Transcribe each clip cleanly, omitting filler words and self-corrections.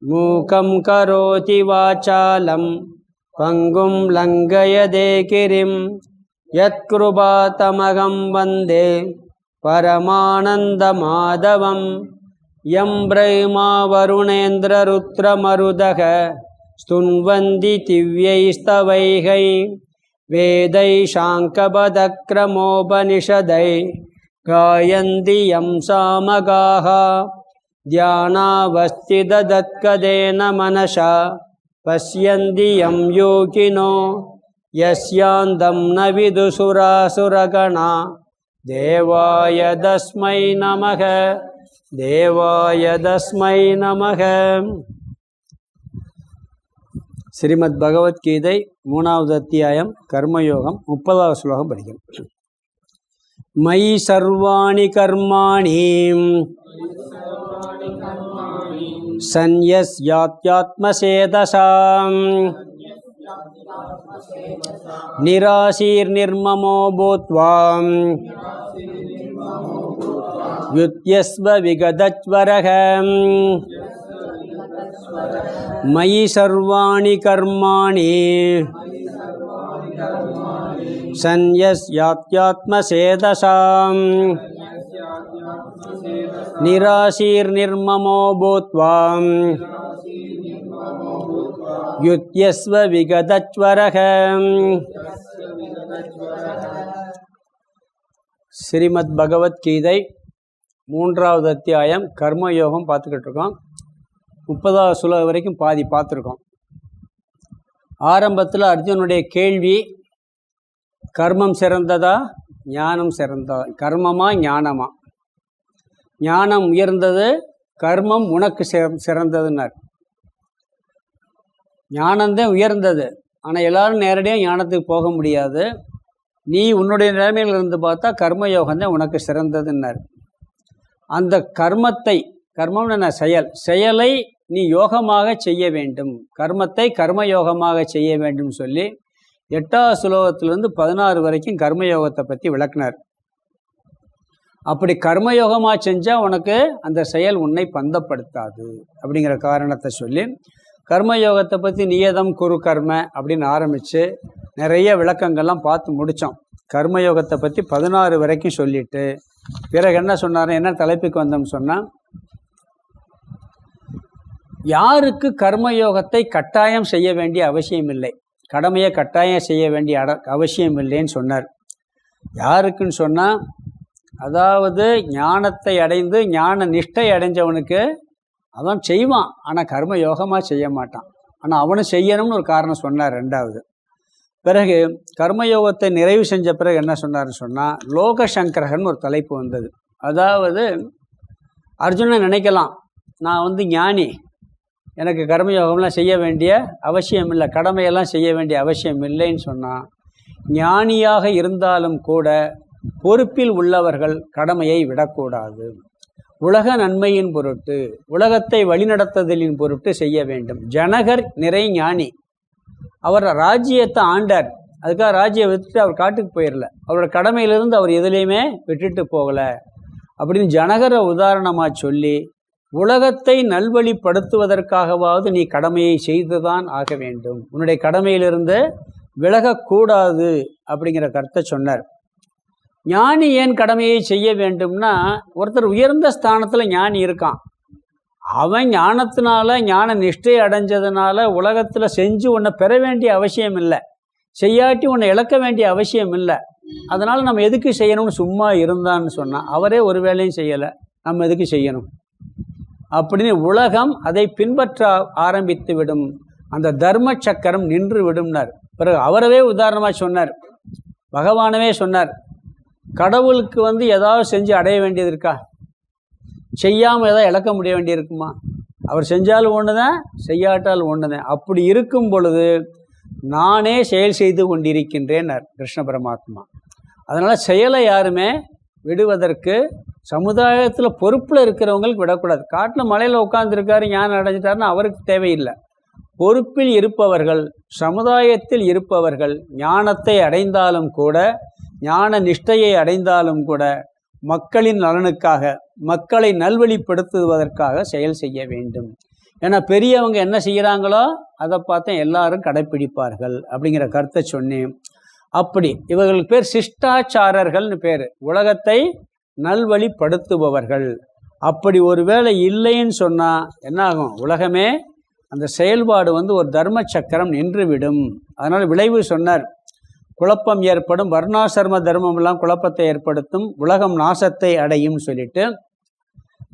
மூகம் கரோதி வாசாலம் பங்கும் லங்கயதே கிரிம் யத்கிருபாதமகம் வந்தே பரமானந்த மாதவம். யம் பிரம்மா வருணேந்திர ருத்ரமருதக ஸ்துன்வந்தி திவ்யைஸ்தவைகை வேதை சாங்கபதக்ரமோபனிஷதை காயந்தி யம் சாமகாஹ தியானாவஸ்திததத்கதேன மனசா பஸ்யந்தி யம் யோகினோ யஸ்யாந்தம் ந விதுசுராசுரகணா தேவாய தஸ்மை நமக தேவாய தஸ்மை நமக. ஸ்ரீமத் பகவத்கீதை 3வது அத்தியாயம் கர்மயோகம் 30வது ஸ்லோகம் படிக்கிறோம். மயி சர்வாணி கர்மாணி சந்யஸ்யாத்யாத்மசேதசாம் நிராசீர் நிர்மமோ பூத்வாம் யுத்யஸ்வ விகதச்வரகம். மயி சர்வாணி கர்மாணி சந்யஸ்யாத்யாத்மசேதசாம் நிராசீர் நிர்மமோ பூத்வாம் யுத்யஸ்வ விகதச்வரகம். ஸ்ரீமத் பகவத்கீதை 3வது அத்தியாயம் கர்மயோகம் பார்த்துக்கிட்டு இருக்கோம். 30வது ஸ்லோகம் வரைக்கும் பாதி பார்த்துருக்கோம். ஆரம்பத்தில் அர்ஜுனுடைய கேள்வி, கர்மம் சிறந்ததா ஞானம் சிறந்ததா, கர்மமா ஞானமா? ஞானம் உயர்ந்தது, கர்மம் உனக்கு சிறந்ததுன்னார். ஞானம்தான் உயர்ந்தது, ஆனால் எல்லாரும் நேரடியாக ஞானத்துக்கு போக முடியாது. நீ உன்னுடைய நிலைமையில் இருந்து பார்த்தா கர்மயோகம்தான் உனக்கு சிறந்ததுன்னார். அந்த கர்மத்தை, கர்மம்னு செயலை நீ யோகமாக செய்ய வேண்டும், கர்மத்தை கர்மயோகமாக செய்ய வேண்டும் சொல்லி 8வது ஸ்லோகத்திலிருந்து 16 வரைக்கும் கர்மயோகத்தை பற்றி விளக்குனார். அப்படி கர்மயோகமாக செஞ்சால் உனக்கு அந்த செயல் உன்னை பந்தப்படுத்தாது அப்படிங்கிற காரணத்தை சொல்லி கர்மயோகத்தை பற்றி நியதம் குரு கர்ம அப்படின்னு ஆரம்பித்து நிறைய விளக்கங்கள்லாம் பார்த்து முடித்தோம். கர்மயோகத்தை பற்றி 16 வரைக்கும் சொல்லிட்டு பிறகு என்ன சொன்னார், என்ன தலைப்புக்கு வந்தோம்னு சொன்னால், யாருக்கு கர்மயோகத்தை கட்டாயம் செய்ய வேண்டிய அவசியம் இல்லை, கடமையை கட்டாயம் செய்ய வேண்டிய அவசியம் இல்லைன்னு சொன்னார். யாருக்குன்னு சொன்னால், அதாவது ஞானத்தை அடைந்து ஞான நிஷ்டை அடைஞ்சவனுக்கு அவன் செய்வான், ஆனால் கர்மயோகமாக செய்ய மாட்டான். ஆனால் அவனும் செய்யணும்னு ஒரு காரணம் சொன்னார். 2வது பிறகு கர்மயோகத்தை நிறைவு செஞ்ச பிறகு என்ன சொன்னார்னு சொன்னால், லோகசங்கரகன் ஒரு தலைப்பு வந்தது. அதாவது அர்ஜுனன் நினைக்கலாம், நான் ஞானி, எனக்கு கர்மயோகம்லாம் செய்ய வேண்டிய அவசியம் இல்லை, கடமையெல்லாம் செய்ய வேண்டிய அவசியம் இல்லைன்னு சொன்னால், ஞானியாக இருந்தாலும் கூட பொறுப்பில் உள்ளவர்கள் கடமையை விடக்கூடாது. உலக நன்மையின் பொருட்டு, உலகத்தை வழிநடத்துதலின் பொருட்டு செய்ய வேண்டும். ஜனகர் நிறை ஞானி, அவர் ராஜ்யத்தை ஆண்டார், அதுக்காக ராஜ்யம் விட்டுட்டு அவர் காட்டுக்கு போயிடல, அவரோட கடமையிலிருந்து அவர் எதுலேயுமே விட்டுட்டு போகலை அப்படின்னு ஜனகரை உதாரணமாக சொல்லி, உலகத்தை நல்வழிப்படுத்துவதற்காகவாவது நீ கடமையை செய்துதான் ஆக வேண்டும், உன்னுடைய கடமையிலிருந்து விலகக்கூடாது அப்படிங்கிற கருத்தை சொன்னார். ஞானி ஏன் கடமையை செய்ய வேண்டும்னா, ஒருத்தர் உயர்ந்த ஸ்தானத்தில் ஞானி இருக்கான், அவன் ஞானத்தினால ஞான நிஷ்டை அடைஞ்சதுனால உலகத்தில் செஞ்சு உன்னை பெற வேண்டிய அவசியம் இல்லை, செய்யாட்டி உன்னை இழக்க வேண்டிய அவசியம் இல்லை, அதனால் நம்ம எதுக்கு செய்யணும்னு சும்மா இருந்தான்னு சொன்னால், அவரே ஒரு வேலையும் செய்யலை, நம்ம எதுக்கு செய்யணும் அப்படின்னு உலகம் அதை பின்பற்ற ஆரம்பித்து விடும், அந்த தர்ம சக்கரம் நின்று விடும்னார். பிறகு அவரவே உதாரணமாக சொன்னார், பகவானவே சொன்னார், கடவுளுக்கு ஏதாவது செஞ்சு அடைய வேண்டியது இருக்கா, செய்யாமல் ஏதாவது இழக்க முடிய வேண்டியிருக்குமா? அவர் செஞ்சாலும் ஒன்று தான், செய்யாட்டாலும் ஒன்று தான். அப்படி இருக்கும் பொழுது நானே செயல் செய்து கொண்டிருக்கின்றேன்னார் கிருஷ்ண பரமாத்மா. அதனால் செயலை யாருமே விடுவதற்கு சமுதாயத்தில் பொறுப்பில் இருக்கிறவங்களுக்கு விடக்கூடாது. காட்டில் மலையில் உட்காந்துருக்காரு, ஞானம் அடைஞ்சிட்டாருன்னா அவருக்கு தேவையில்லை. பொறுப்பில் இருப்பவர்கள், சமுதாயத்தில் இருப்பவர்கள் ஞானத்தை அடைந்தாலும் கூட, ஞான நிஷ்டையை அடைந்தாலும் கூட மக்களின் நலனுக்காக, மக்களை நல்வழிப்படுத்துவதற்காக செயல் செய்ய வேண்டும். ஏன்னா பெரியவங்க என்ன செய்கிறாங்களோ அதை பார்த்தா எல்லாரும் கடைப்பிடிப்பார்கள் அப்படிங்கிற கருத்தை சொன்னேன். அப்படி இவர்களுக்கு பேர் சிஷ்டாச்சாரர்கள்னு பேர், உலகத்தை நல்வழிப்படுத்துபவர்கள். அப்படி ஒரு வேளை இல்லைன்னு சொன்னால் என்ன ஆகும்? உலகமே அந்த செயல்பாடு ஒரு தர்ம சக்கரம் நின்றுவிடும். அதனால் விளைவு சொன்னார், குழப்பம் ஏற்படும், வர்ணாசிரம தர்மமெல்லாம் குழப்பத்தை ஏற்படுத்தும், உலகம் நாசத்தை அடையும் சொல்லிட்டு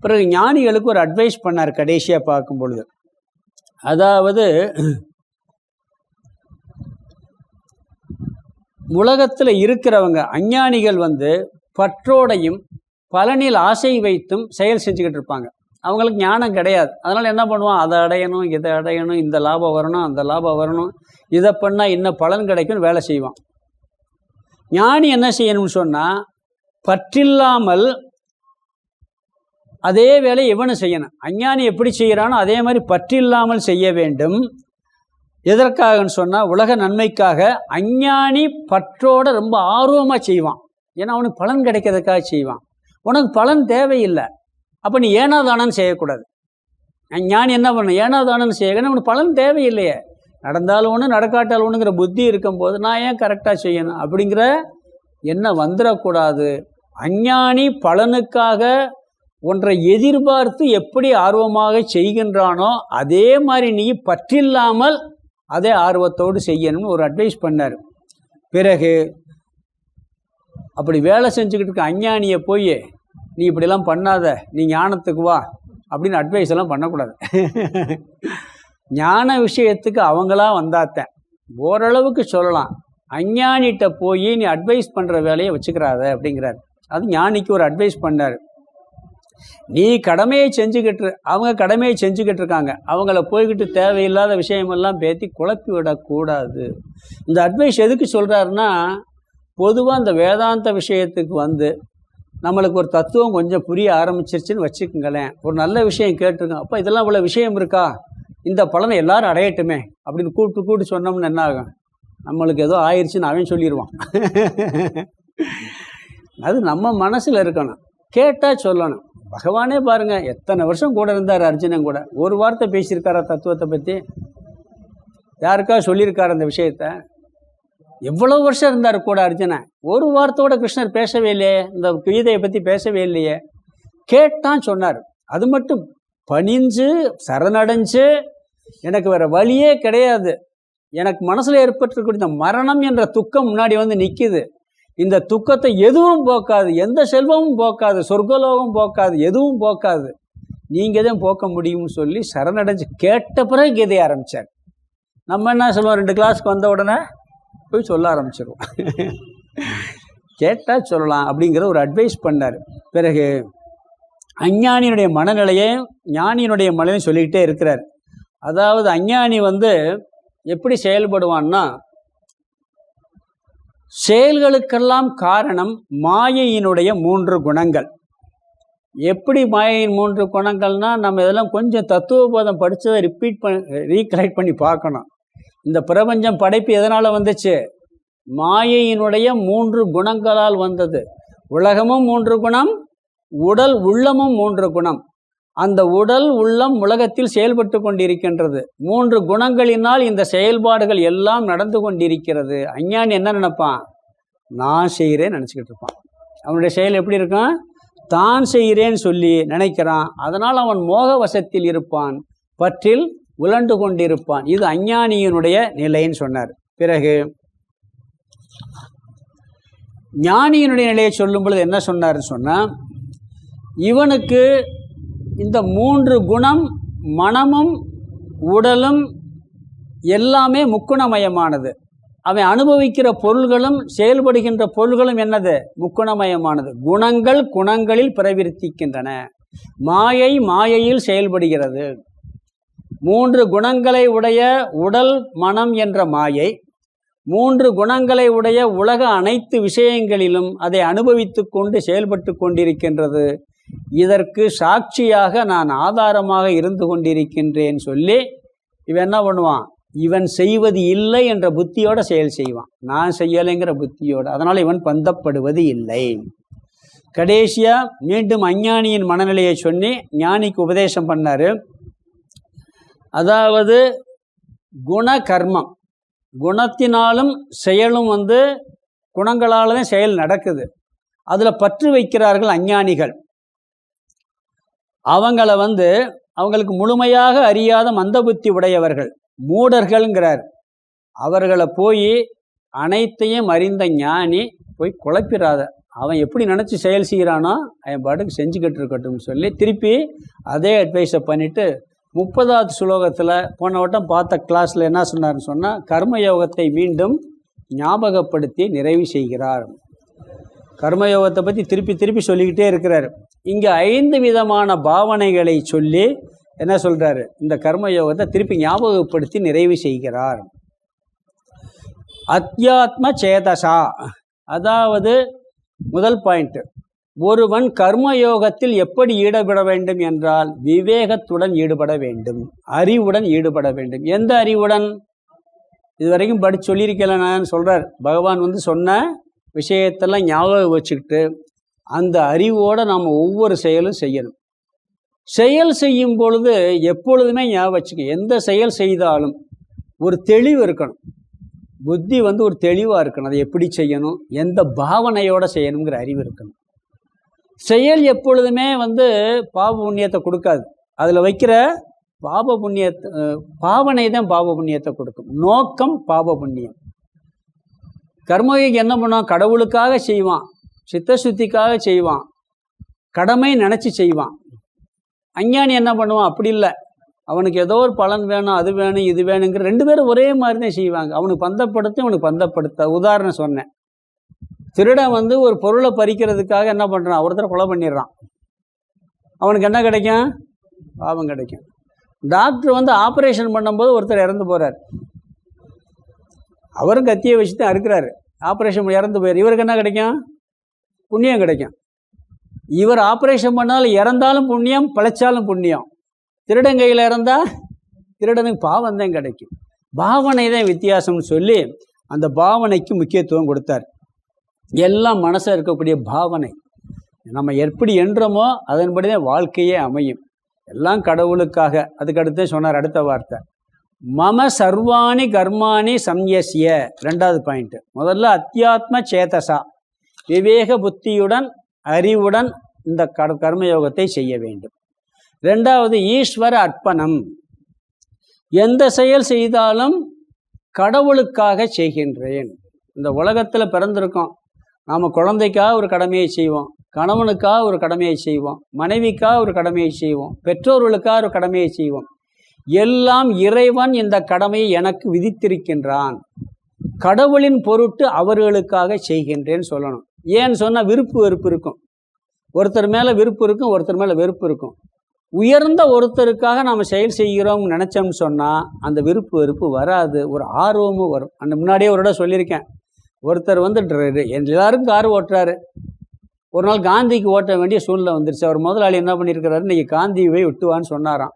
பிறகு ஞானிகளுக்கு ஒரு அட்வைஸ் பண்ணார் கடைசியாக பார்க்கும் பொழுது. அதாவது உலகத்தில் இருக்கிறவங்க அஞ்ஞானிகள் பற்றோடையும் பலனில் ஆசை வைத்தும் செயல் செஞ்சுக்கிட்டு இருப்பாங்க. அவங்களுக்கு ஞானம் கிடையாது. அதனால் என்ன பண்ணுவான்? அதை அடையணும், இதை அடையணும், இந்த லாபம் வரணும், அந்த லாபம் வரணும், இதை பண்ணால் இன்னும் பலன் கிடைக்கும்னு வேலை செய்வான். ஞானி என்ன செய்யணும்னு சொன்னால் பற்றில்லாமல் அதே வேலை எவனும் செய்யணும். அஞ்ஞானி எப்படி செய்கிறானோ அதே மாதிரி பற்றில்லாமல் செய்ய வேண்டும். எதற்காகன்னு சொன்னால் உலக நன்மைக்காக. அஞ்ஞானி பற்றோட ரொம்ப ஆர்வமாக செய்வான். ஏன்னா அவனுக்கு பலன் கிடைக்கிறதுக்காக செய்வான். உனக்கு பலன் தேவையில்லை, அப்போ நீ ஏனாதானன்னு செய்யக்கூடாது. ஞானி என்ன பண்ணணும்? ஏனாதானன்னு செய்யணும். அவனுக்கு பலன் தேவையில்லையே, நடந்தாலும் ஒன்று நடக்காட்டாலும் ஒன்றுங்கிற புத்தி இருக்கும்போது நான் ஏன் கரெக்டாக செய்யணும் அப்படிங்கிற எண்ணம் வந்துடக்கூடாது. அஞ்ஞானி பலனுக்காக ஒன்றை எதிர்பார்த்து எப்படி ஆர்வமாக செய்கின்றானோ அதே மாதிரி நீ பற்றில்லாமல் அதே ஆர்வத்தோடு செய்யணும்னு ஒரு அட்வைஸ் பண்ணார். பிறகு அப்படி வேலை செஞ்சுக்கிட்டு இருக்க அஞ்ஞானியை போய் நீ இப்படிலாம் பண்ணாத, நீ ஞானத்துக்கு வா அப்படின்னு அட்வைஸ் எல்லாம் பண்ணக்கூடாது. ஞான விஷயத்துக்கு அவங்களா வந்தாத்தேன் ஓரளவுக்கு சொல்லலாம். அஞ்ஞானிகிட்ட போய் நீ அட்வைஸ் பண்ணுற வேலையை வச்சுக்கிறாத அப்படிங்கிறார். அது ஞானிக்கு ஒரு அட்வைஸ் பண்ணார். நீ கடமையை செஞ்சுக்கிட்டு, அவங்க கடமையை செஞ்சுக்கிட்டு இருக்காங்க, அவங்கள போய்கிட்டு தேவையில்லாத விஷயமெல்லாம் பேத்தி குழப்பி விடக்கூடாது. இந்த அட்வைஸ் எதுக்கு சொல்கிறாருன்னா, பொதுவாக இந்த வேதாந்த விஷயத்துக்கு நம்மளுக்கு ஒரு தத்துவம் கொஞ்சம் புரிய ஆரம்பிச்சிருச்சுன்னு வச்சுக்கோங்களேன். ஒரு நல்ல விஷயம் கேட்டிருக்கோம், அப்போ இதெல்லாம் இவ்வளோ விஷயம் இருக்கா, இந்த பலனை எல்லாரும் அடையட்டுமே அப்படின்னு கூப்பிட்டு சொன்னோம்னு என்ன ஆகும்? நம்மளுக்கு ஏதோ ஆயிடுச்சுன்னு அவன் சொல்லிடுவான். அது நம்ம மனசில் இருக்கணும், கேட்டால் சொல்லணும். பகவானே பாருங்கள், எத்தனை வருஷம் கூட இருந்தார் அர்ஜுனன் கூட. ஒரு வார்த்தை பேசியிருக்காரா தத்துவத்தை பற்றி? யாருக்கா சொல்லியிருக்காரு அந்த விஷயத்த? எவ்வளோ வருஷம் இருந்தார் கூட அர்ஜுனன்? ஒரு வார்த்தையோட கிருஷ்ணர் பேசவே இல்லையே, இந்த கீதையை பற்றி பேசவே இல்லையே. கேட்டான், சொன்னார். அது மட்டும் பணிஞ்சு சரணடைஞ்சு எனக்கு வேறு வழியே கிடையாது, எனக்கு மனசில் ஏற்பட்டிருக்கூடிய இந்த மரணம் என்ற துக்கம் முன்னாடி நிற்கிது, இந்த துக்கத்தை எதுவும் போக்காது, எந்த செல்வமும் போக்காது, சொர்க்கலோகம் போக்காது, எதுவும் போக்காது, நீங்கள் தான் போக்க முடியும்னு சொல்லி சரணடைஞ்சு கேட்ட பிறகு கீதையை ஆரம்பித்தார். நம்ம என்ன சொல்லுவோம்? 2 கிளாஸ்க்கு வந்த உடனே போய் சொல்ல ஆரம்பிச்சிருவோம். கேட்டால் சொல்லலாம் அப்படிங்கிற ஒரு அட்வைஸ் பண்ணார். பிறகு அஞ்ஞானியினுடைய மனநிலையை ஞானியினுடைய மனநிலையும் சொல்லிக்கிட்டே இருக்கிறார். அதாவது அஞ்ஞானி எப்படி செயல்படுவான்னா, செயல்களுக்கெல்லாம் காரணம் மாயையினுடைய 3 குணங்கள். எப்படி மாயையின் 3 குணங்கள்னால், நம்ம இதெல்லாம் கொஞ்சம் தத்துவபோதம் படித்ததை ரீகலெக்ட் பண்ணி பார்க்கணும். இந்த பிரபஞ்சம் படைப்பு எதனால் வந்துச்சு? மாயையினுடைய 3 குணங்களால் வந்தது. உலகமும் 3 குணம், உடல் உள்ளமும் 3 குணம். அந்த உடல் உள்ளம் உலகத்தில் செயல்பட்டு கொண்டிருக்கின்றது. 3 குணங்களினால் இந்த செயல்பாடுகள் எல்லாம் நடந்து கொண்டிருக்கிறது. அஞ்ஞானி என்ன நினைப்பான்? நான் செய்கிறேன்னு நினச்சிக்கிட்டு இருப்பான். அவனுடைய செயல் எப்படி இருக்கான்? தான் செய்கிறேன்னு சொல்லி நினைக்கிறான். அதனால் அவன் மோக வசத்தில் இருப்பான், பற்றில் உழண்டு கொண்டிருப்பான். இது அஞ்ஞானியினுடைய நிலைன்னு சொன்னார். பிறகு ஞானியினுடைய நிலையை சொல்லும் பொழுது என்ன சொன்னார்னு சொன்னால், இவனுக்கு இந்த 3 குணம், மனமும் உடலும் எல்லாமே முக்குணமயமானது. அவன் அனுபவிக்கிற பொருள்களும் செயல்படுகின்ற பொருள்களும் என்னது? முக்குணமயமானது. குணங்கள் குணங்களில் பிரவர்த்திக்கின்றன, மாயை மாயையில் செயல்படுகிறது. 3 குணங்களை உடைய உடல் மனம் என்ற மாயை, 3 குணங்களை உடைய உலக அனைத்து விஷயங்களிலும் அதை அனுபவித்து கொண்டு செயல்பட்டு கொண்டிருக்கின்றது. இதற்கு சாட்சியாக நான் ஆதாரமாக இருந்து கொண்டிருக்கின்றேன் சொல்லி இவன் என்ன பண்ணுவான்? இவன் செய்வது இல்லை என்ற புத்தியோட செயல் செய்வான், நான் செய்யலைங்கிற புத்தியோடு. அதனால் இவன் பந்தப்படுவது இல்லை. கடைசியாக மீண்டும் அஞ்ஞானியின் மனநிலையை சொல்லி ஞானிக்கு உபதேசம் பண்ணார். அதாவது குண கர்மம், குணத்தினாலும் செயலும் குணங்களால் தான் செயல் நடக்குது. அதில் பற்று வைக்கிறார்கள் அஞ்ஞானிகள். அவங்கள அவங்களுக்கு முழுமையாக அறியாத மந்தபுத்தி உடையவர்கள், மூடர்கள்ங்கிறார். அவர்களை போய் அனைத்தையும் அறிந்த ஞானி போய் குழப்பிடாத, அவன் எப்படி நினச்சி செயல் செய்கிறானோ அவன் பாட்டுக்கு செஞ்சுக்கிட்டு இருக்கட்டும் சொல்லி திருப்பி அதே அட்வைஸை பண்ணிவிட்டு 30வது ஸ்லோகத்தில் போன வட்டம் பார்த்த கிளாஸில் என்ன சொன்னார்னு சொன்னால், கர்மயோகத்தை மீண்டும் ஞாபகப்படுத்தி நிறைவு செய்கிறார். கர்மயோகத்தை பற்றி திருப்பி திருப்பி சொல்லிக்கிட்டே இருக்கிறார். இங்கே 5 விதமான பாவனைகளை சொல்லி என்ன சொல்கிறாரு, இந்த கர்மயோகத்தை திருப்பி ஞாபகப்படுத்தி நிறைவு செய்கிறார். அத்தியாத்ம சேதசா, அதாவது முதல் பாயிண்ட், ஒருவன் கர்மயோகத்தில் எப்படி ஈடுபட வேண்டும் என்றால் விவேகத்துடன் ஈடுபட வேண்டும், அறிவுடன் ஈடுபட வேண்டும். எந்த அறிவுடன்? இதுவரைக்கும் படித்து சொல்லியிருக்கல நான் சொல்கிறார். பகவான் சொன்ன விஷயத்தெல்லாம் ஞாபகம் வச்சுக்கிட்டு அந்த அறிவோடு நாம் ஒவ்வொரு செயலும் செய்யணும். செயல் செய்யும் பொழுது எப்பொழுதுமே ஞாபகம் வச்சுக்க, எந்த செயல் செய்தாலும் ஒரு தெளிவு இருக்கணும். புத்தி ஒரு தெளிவாக இருக்கணும். அதை எப்படி செய்யணும், எந்த பாவனையோடு செய்யணுங்கிற அறிவு இருக்கணும். செயல் எப்பொழுதுமே பாவ புண்ணியத்தை கொடுக்காது. அதில் வைக்கிற பாவனை தான் பாவ புண்ணியத்தை கொடுக்கும். நோக்கம் பாவ புண்ணியம். கர்மயோகி என்ன பண்ணுவான்? கடவுளுக்காக செய்வான், சித்தசுத்திக்காக செய்வான், கடமை நினச்சி செய்வான். அஞ்ஞானி என்ன பண்ணுவான்? அப்படி இல்லை, அவனுக்கு ஏதோ ஒரு பலன் வேணும், அது வேணும், இது வேணுங்கிற 2 பேரும் ஒரே மாதிரி தான் செய்வாங்க. அவனுக்கு பந்தப்படுத்த, அவனுக்கு பந்தப்படுத்த. உதாரணம் சொன்னேன். திருடன் ஒரு பொருளை பறிக்கிறதுக்காக என்ன பண்ணுறான்? ஒருத்தரை கொலை பண்ணிடுறான். அவனுக்கு என்ன கிடைக்கும்? பாவம் கிடைக்கும். டாக்டர் ஆப்ரேஷன் பண்ணும்போது ஒருத்தர் இறந்து போகிறார். அவரும் கத்தியை வச்சு தான் அறுக்கிறாரு. ஆப்ரேஷன் இறந்து போயிரு. இவருக்கு என்ன கிடைக்கும்? புண்ணியம் கிடைக்கும். இவர் ஆப்ரேஷன் பண்ணாலும் இறந்தாலும் புண்ணியம், பிழைச்சாலும் புண்ணியம். திருடன் கையில் இறந்தால் திருடனுக்கு பாவம் தான் கிடைக்கும். பாவனை தான் வித்தியாசம்னு சொல்லி அந்த பாவனைக்கு முக்கியத்துவம் கொடுத்தார். எல்லாம் மனசில் இருக்கக்கூடிய பாவனை. நம்ம எப்படி என்றோமோ அதன்படி தான் வாழ்க்கையே அமையும். எல்லாம் கடவுளுக்காக. அதுக்கடுத்து சொன்னார் அடுத்த வார்த்தை, மம சர்வாணி கர்மாணி சம்யசிய. 2வது பாயிண்ட். முதல்ல அத்தியாத்ம சேதசா, விவேக புத்தியுடன் அறிவுடன் இந்த கர்மயோகத்தை செய்ய வேண்டும். 2வது ஈஸ்வர அர்ப்பணம். எந்த செயல் செய்தாலும் கடவுளுக்காக செய்கின்றேன். இந்த உலகத்தில் பிறந்திருக்கோம், நாம் குழந்தைக்காக ஒரு கடமையை செய்வோம், கணவனுக்காக ஒரு கடமையை செய்வோம், மனைவிக்காக ஒரு கடமையை செய்வோம், பெற்றோர்களுக்காக ஒரு கடமையை செய்வோம். எல்லாம் இறைவன் இந்த கடமையை எனக்கு விதித்திருக்கின்றான், கடவுளின் பொருட்டு அவர்களுக்காக செய்கின்றேன்னு சொல்லணும். ஏன்னு சொன்னால் விருப்பு வெறுப்பு இருக்கும். ஒருத்தர் மேலே விருப்பு இருக்கும், ஒருத்தர் மேலே வெறுப்பு இருக்கும். உயர்ந்த ஒருத்தருக்காக நாம் செயல் செய்கிறோம்னு நினச்சோம்னு சொன்னால் அந்த விருப்பு வெறுப்பு வராது, ஒரு ஆர்வமும் வரும். அந்த முன்னாடியே ஒரு இடம் சொல்லியிருக்கேன். ஒருத்தர் எல்லாருக்கும் கார் ஓட்டுறாரு. ஒரு நாள் காந்திக்கு ஓட்ட வேண்டிய சூழ்நிலை வந்துருச்சு. அவர் முதலாளி என்ன பண்ணியிருக்கிறாரு, இன்றைக்கி காந்தியை விட்டுவான்னு சொன்னாராம்.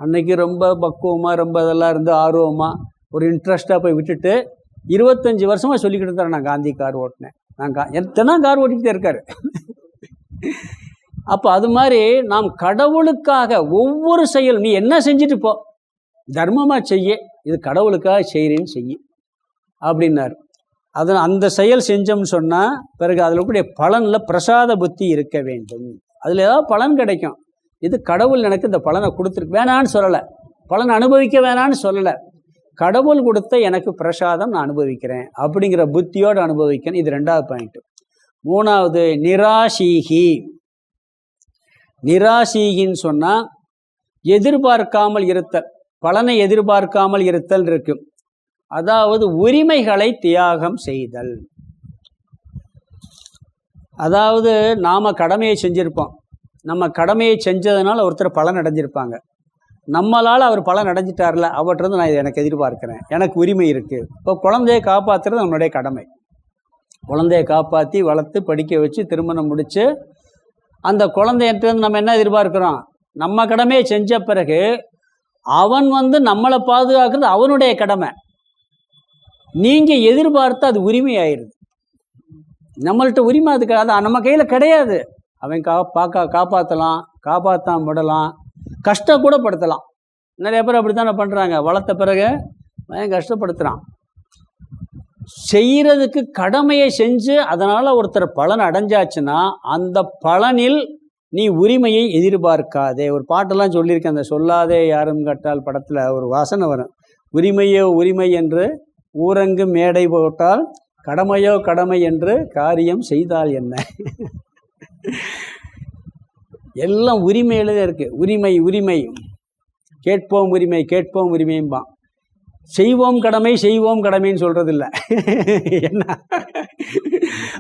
அன்றைக்கி ரொம்ப பக்குவமாக, ரொம்ப இதெல்லாம் இருந்து ஆர்வமாக ஒரு இன்ட்ரெஸ்ட்டாக போய் விட்டுட்டு 25 வருஷமாக சொல்லிக்கிட்டு இருந்தார், நான் காந்தி கார் ஓட்டினேன், நான் எத்தனை கார் ஓட்டிக்கிட்டே இருக்காரு. அப்போ அது மாதிரி நாம் கடவுளுக்காக ஒவ்வொரு செயல், நீ என்ன செஞ்சுட்டு போ, தர்மமாக செய்ய, இது கடவுளுக்காக செய்கிறேன்னு செய்ய அப்படின்னாரு. அதில் அந்த செயல் செஞ்சோம்னு சொன்னால் பிறகு அதில் கூடிய பலனில் பிரசாத புத்தி இருக்க வேண்டும். அதில் ஏதாவது பலன் கிடைக்கும். இது கடவுள் எனக்கு இந்த பலனை கொடுத்துருக்கு, வேணான்னு சொல்லலை, பலன் அனுபவிக்க வேணான்னு சொல்லலை, கடவுள் கொடுத்த எனக்கு பிரசாதம் நான் அனுபவிக்கிறேன் அப்படிங்கிற புத்தியோடு அனுபவிக்கணும். இது 2வது பாயிண்ட். 3வது நிராசீகி. நிராசீகின்னு சொன்னால் எதிர்பார்க்காமல் இருத்தல், பலனை எதிர்பார்க்காமல் இருத்தல் இருக்கு. அதாவது உரிமைகளை தியாகம் செய்தல். அதாவது நாம் கடமையை செஞ்சுருப்போம், நம்ம கடமையை செஞ்சதுனால ஒருத்தர் பலன் அடைஞ்சிருப்பாங்க, நம்மளால் அவர் பலன் அடைஞ்சிட்டார்ல, அவற்றிருந்து நான் இதை எனக்கு எதிர்பார்க்குறேன், எனக்கு உரிமை இருக்குது. இப்போ குழந்தையை காப்பாற்றுறது நம்மளுடைய கடமை. குழந்தையை காப்பாற்றி வளர்த்து படிக்க வச்சு திருமணம் முடித்து அந்த குழந்தையிட்டருந்து நம்ம என்ன எதிர்பார்க்குறோம், நம்ம கடமையை செஞ்ச பிறகு அவன் நம்மளை பாதுகாக்கிறது அவனுடைய கடமை. நீங்கள் எதிர்பார்த்து அது உரிமை ஆயிடுது. நம்மள்ட்ட உரிமை அதுக்கு, அது நம்ம கையில் கிடையாது. அவன் காப்பாற்றலாம், காப்பாற்றாம விடலாம், கஷ்டம் கூட படுத்தலாம். நிறைய பேர் அப்படி தானே பண்ணுறாங்க. வளர்த்த பிறகு அவன் கஷ்டப்படுத்துகிறான். செய்கிறதுக்கு கடமையை செஞ்சு அதனால் ஒருத்தர் பலன் அடைஞ்சாச்சுன்னா அந்த பலனில் நீ உரிமையை எதிர்பார்க்காதே. ஒரு பாட்டெல்லாம் சொல்லியிருக்கேன், அந்த சொல்லாதே யாரும் கேட்டால் படத்தில் ஒரு வாசனை வரும். உரிமையோ உரிமை என்று ஊரங்கு மேடை போட்டால் கடமையோ கடமை என்று காரியம் செய்தால் என்ன. எல்லாம் உரிமையில இருக்குது. உரிமை உரிமை, கேட்போம் உரிமை கேட்போம் உரிமையும்பான். செய்வோம் கடமை செய்வோம் கடமைன்னு சொல்கிறது இல்லை. என்ன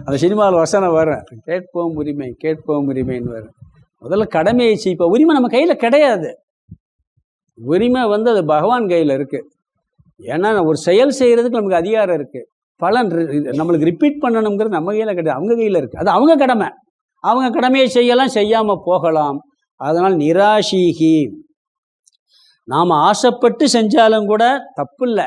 அந்த சினிமாவில் வசனம் வரும், கேட்போம் உரிமை கேட்போம் உரிமைன்னு வரும். முதல்ல கடமையை செய்ப்போம். உரிமை நம்ம கையில் கிடையாது. உரிமை அது பகவான் கையில் இருக்குது. ஏன்னா ஒரு செயல் செய்கிறதுக்கு நமக்கு அதிகாரம் இருக்குது. பலன் நம்மளுக்கு ரிப்பீட் பண்ணணுங்கிறது நம்ம கையில் கிடையாது, அவங்க கையில் இருக்குது. அது அவங்க கடமை. அவங்க கடமையை செய்யலாம், செய்யாமல் போகலாம். அதனால் நிராசீகி, நாம் ஆசைப்பட்டு செஞ்சாலும் கூட தப்பு இல்லை.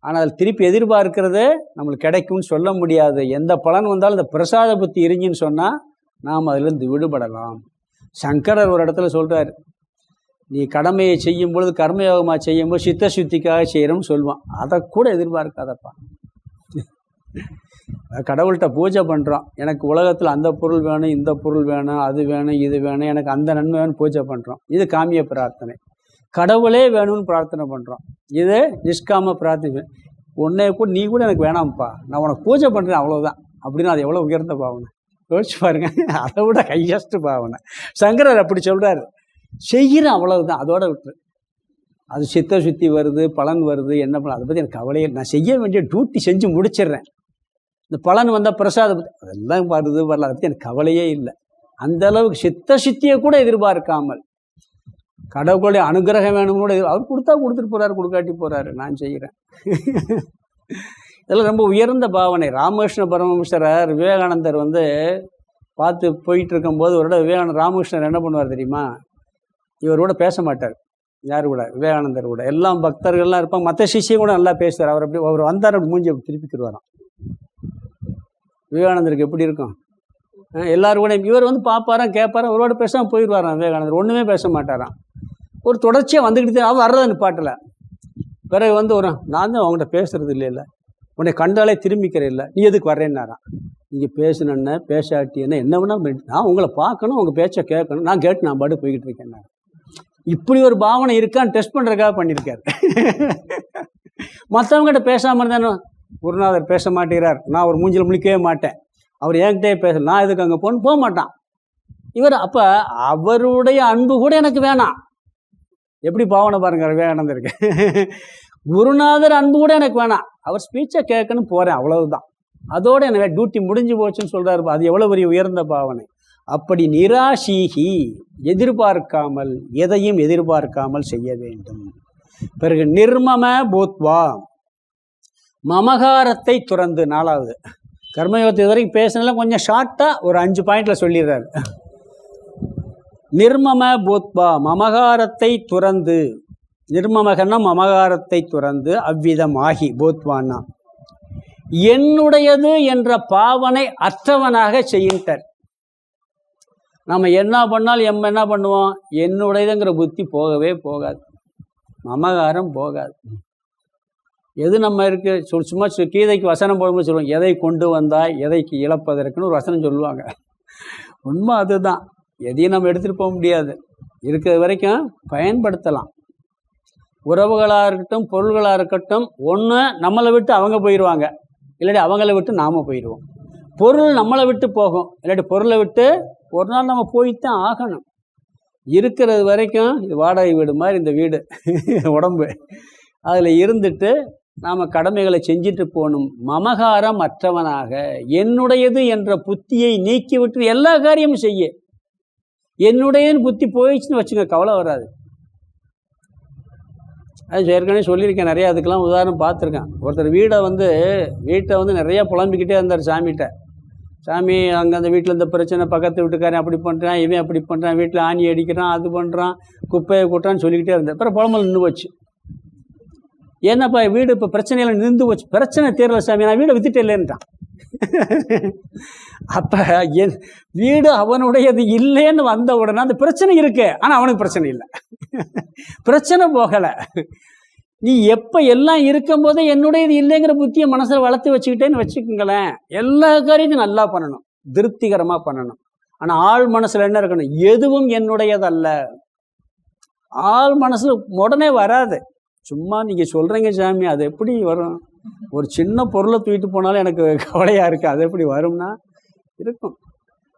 ஆனால் அதில் திருப்பி எதிர்பார்க்கிறது நம்மளுக்கு கிடைக்கும்னு சொல்ல முடியாது. எந்த பலன் வந்தாலும் இந்த பிரசாத புத்தி இருந்துன்னு சொன்னால் நாம் அதிலிருந்து விடுபடலாம். சங்கரர் ஒரு இடத்துல சொல்கிறார், நீ கடமையை செய்யும் பொழுது கர்மயோகமாக செய்யும்போது சித்த சுத்திக்காக செய்கிறோம்னு சொல்லுவான். அதை கூட எதிர்பார்க்காதப்பா. கடவுள்கிட்ட பூஜை பண்ணுறோம், எனக்கு உலகத்தில் அந்த பொருள் வேணும், இந்த பொருள் வேணும், அது வேணும், இது வேணும், எனக்கு அந்த நன்மை வேணும் பூஜை பண்ணுறோம். இது காமிய பிரார்த்தனை. கடவுளே வேணும்னு பிரார்த்தனை பண்ணுறோம். இது நிஷ்காம பிரார்த்தனை. உன்னை கூட நீ கூட எனக்கு வேணாம்ப்பா, நான் உனக்கு பூஜை பண்ணுறேன் அவ்வளோதான் அப்படின்னா அது எவ்வளோ உயர்ந்த பாவனை யோசிச்சு பாருங்க. அதை விட ஹையஸ்ட் பாவனை. சங்கரர் அப்படி சொல்கிறார், செய்கிறேன் அவ்வளவுதான், அதோட விட்டுரு. அது சித்த சுத்தி வருது, பலன் வருது, என்ன பலன் அதை பற்றி எனக்கு கவலையே. நான் செய்ய வேண்டிய டியூட்டி செஞ்சு முடிச்சிடுறேன். இந்த பலன் வந்தால் பிரசாதம் அதெல்லாம் வருது வரல, அதை பற்றி எனக்கு கவலையே இல்லை. அந்த அளவுக்கு சித்த சித்தியை கூட எதிர்பார்க்காமல் கடவுளுடைய அனுகிரகம் வேணும் கூட அவர் கொடுத்தா கொடுத்துட்டு போகிறாரு, கொடுக்காட்டி போகிறாரு, நான் செய்கிறேன். இதெல்லாம் ரொம்ப உயர்ந்த பாவனை. ராமகிருஷ்ண பரமஹம்சர் விவேகானந்தர் பார்த்து போயிட்டு இருக்கும்போது ஒரு விவேகானந்தர் ராமகிருஷ்ணர் என்ன பண்ணுவார் தெரியுமா? இவரோட பேச மாட்டார், யார் கூட, விவேகானந்தர் கூட. எல்லாம் பக்தர்கள்லாம் இருப்பாங்க, மற்ற சிஷியம் கூட நல்லா பேசுவார். அவர் வந்தார், அப்படி மூஞ்சி அப்படி திருப்பிக்கிடுவாராம். விவேகானந்தருக்கு எப்படி இருக்கும்? எல்லாரும் கூட இவர் பார்ப்பாராம், கேட்பாராம், ஒருவாடு பேசாமல் போயிடுவாராம். விவேகானந்தர் ஒன்றுமே பேச மாட்டாராம். ஒரு தொடர்ச்சியாக வந்துக்கிட்டு அவர் வர்றதை நிப்பாட்டலை. பிறகு ஒரு நான் தான் அவங்கள்ட்ட பேசுறது இல்லை, உன்னை கண்டாலே திரும்பிக்கிற இல்லை, நீ எதுக்கு வர்றேன்னாராம். நீங்கள் பேசணுன்னு பேசாட்டி என்ன வேணால் நான் உங்களை பார்க்கணும், உங்கள் பேச்சை கேட்கணும், நான் கேட்டு நான் பாட்டு போய்கிட்டு இருக்கேன். இப்படி ஒரு பாவனை இருக்கான்னு டெஸ்ட் பண்ணுறதுக்காக பண்ணியிருக்காரு. மற்றவங்ககிட்ட பேசாமல் இருந்தானோ, குருநாதர் பேச மாட்டேங்கிறார், நான் ஒரு மூஞ்சில் முழிக்கவே மாட்டேன், அவர் என்கிட்டே பேச, நான் எதுக்கு அங்கே போக மாட்டான் இவர். அப்போ அவருடைய அன்பு கூட எனக்கு வேணாம். எப்படி பாவனை பாருங்க விவேகானந்தருக்கு. குருநாதர் அன்பு கூட எனக்கு வேணாம், அவர் ஸ்பீச்சை கேட்கணும் போகிறேன், அவ்வளவுதான். அதோடு எனக்கு டியூட்டி முடிஞ்சு போச்சுன்னு சொல்கிறாரு. அது எவ்வளோ பெரிய உயர்ந்த பாவனை. அப்படி நிராசீகி, எதிர்பார்க்காமல், எதையும் எதிர்பார்க்காமல் செய்ய வேண்டும். பிறகு நிர்மம பூத்வா, மமகாரத்தை துறந்து. 4வது கர்மயோகத்தை வரைக்கும் பேசினாலும் கொஞ்சம் ஷார்ட்டாக ஒரு 5 பாயிண்டில் சொல்லிடுறாரு. நிர்மம பூத்வா, மமகாரத்தை துறந்து. நிர்மமகன்னா மமகாரத்தை துறந்து, அவ்விதமாகி, பூத்வானா என்னுடையது என்ற பாவனை அற்றவனாக செய்யிட்டார். நம்ம என்ன பண்ணாலும் என்ன பண்ணுவோம், என்னுடையதுங்கிற புத்தி போகவே போகாது, மமகாரம் போகாது. எது நம்ம இருக்கு சும்மா கீதைக்கு வசனம் போடும்போது சொல்லுவாங்க, எதை கொண்டு வந்தாய் எதைக்கு இழப்பதற்குன்னு ஒரு வசனம் சொல்லுவாங்க. உண்மை அதுதான். எதையும் நம்ம எடுத்துகிட்டு போக முடியாது, இருக்கிற வரைக்கும் பயன்படுத்தலாம். உறவுகளாக இருக்கட்டும், பொருள்களாக இருக்கட்டும், ஒன்று நம்மளை விட்டு அவங்க போயிடுவாங்க, இல்லாட்டி அவங்கள விட்டு நாம் போயிடுவோம். பொருள் நம்மளை விட்டு போகும், இல்லாட்டி பொருளை விட்டு ஒரு நாள் நம்ம போய்த்தான் ஆகணும். இருக்கிறது வரைக்கும் இது வாடகை வீடு மாதிரி இந்த வீடு உடம்பு, அதில் இருந்துட்டு நாம் கடமைகளை செஞ்சுட்டு போகணும். மமகாரம் அற்றவனாக, என்னுடையது என்ற புத்தியை நீக்கிவிட்டு எல்லா காரியமும் செய்ய. என்னுடையன்னு புத்தி போயிடுச்சுன்னு வச்சுங்க, கவலை வராது. அது ஏற்கனவே சொல்லியிருக்கேன், நிறையா அதுக்கெல்லாம் உதாரணம் பார்த்துருக்கேன். ஒருத்தர் வீட்டை நிறையா புலம்பிக்கிட்டே இருந்தார் சாமிகிட்ட. சாமி, அங்கே அந்த வீட்டில் இந்த பிரச்சனை, பக்கத்து வீட்டுக்காரன் அப்படி பண்ணுறான், இவன் அப்படி பண்ணுறான், வீட்டில் ஆணி அடிக்கிறான், அது பண்ணுறான், குப்பையை கூட்டான்னு சொல்லிக்கிட்டே இருந்தேன். அப்புறம் புலம்பல் நின்று போச்சு. ஏன்னாப்பா வீடு இப்போ பிரச்சனையில் நின்று போச்சு. பிரச்சனை தீரல சாமி, நான் வீடை வித்துட்டே இல்லைன்ட்டான். அப்போ என் வீடு அவனுடையது இல்லைன்னு வந்த உடனே அந்த பிரச்சனை இருக்கு, ஆனால் அவனுக்கு பிரச்சனை இல்லை, பிரச்சனை போகலை. நீ எப்போ எல்லாம் இருக்கும் போதே என்னுடையது இல்லைங்கிற புத்தியை மனசில் வளர்த்து வச்சுக்கிட்டேன்னு வச்சுக்கோங்களேன், எல்லா காரியத்தையும் நல்லா பண்ணணும், திருப்திகரமாக பண்ணணும். ஆனால் ஆள் மனசில் என்ன இருக்கணும், எதுவும் என்னுடையதல்ல. ஆள் மனசில் உடனே வராது. சும்மா நீங்கள் சொல்கிறீங்க சாமி, அது எப்படி வரும்? ஒரு சின்ன பொருளை தூக்கிட்டு போனாலும் எனக்கு கவலையாக இருக்குது, அது எப்படி வரும்னா இருக்கும்.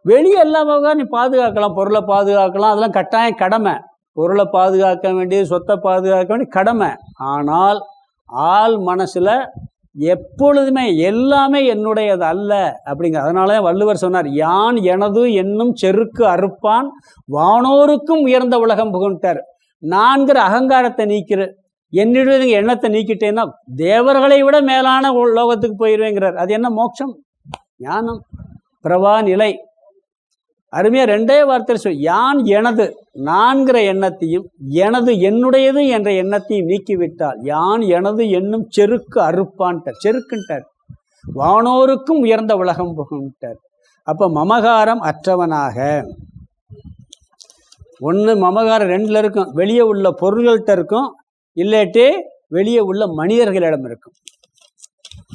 வெளியே எல்லாமாக நீ பாதுகாக்கலாம், பொருளை பாதுகாக்கலாம், அதெல்லாம் கட்டாயம் கடமை. பொருளை பாதுகாக்க வேண்டியது, சொத்தை பாதுகாக்க வேண்டிய கடமை. ஆனால் ஆள் மனசில் எப்பொழுதுமே எல்லாமே என்னுடையது அல்ல அப்படிங்கிற. அதனால வள்ளுவர் சொன்னார், யான் எனது என்னும் செருக்கு அறுப்பான் வானோருக்கும் உயர்ந்த உலகம் புகுண்டார். நான்கிற அகங்காரத்தை நீக்கிற, என்னுடைய எண்ணத்தை நீக்கிட்டேன்னா தேவர்களை விட மேலான லோகத்துக்கு போயிடுவேங்கிறார். அது என்ன? மோட்சம், ஞானம், பிரவா நிலை. அருமையாக ரெண்டே வார்த்தை சொல், யான் எனது நான்கிற எண்ணத்தையும் எனது என்னுடையது என்ற எண்ணத்தையும் நீக்கிவிட்டால் யான் எனது என்னும் செருக்கு அறுப்பான்ட்டார். செருக்குன்ட்டார். வானோருக்கும் உயர்ந்த உலகம் புகுண்டார். அப்போ மமகாரம் அற்றவனாக, ஒன்று மமகாரம் ரெண்டில் இருக்கும், வெளியே உள்ள பொருள்கள்கிட்ட இருக்கும், இல்லாட்டி வெளியே உள்ள மனிதர்களிடம் இருக்கும்.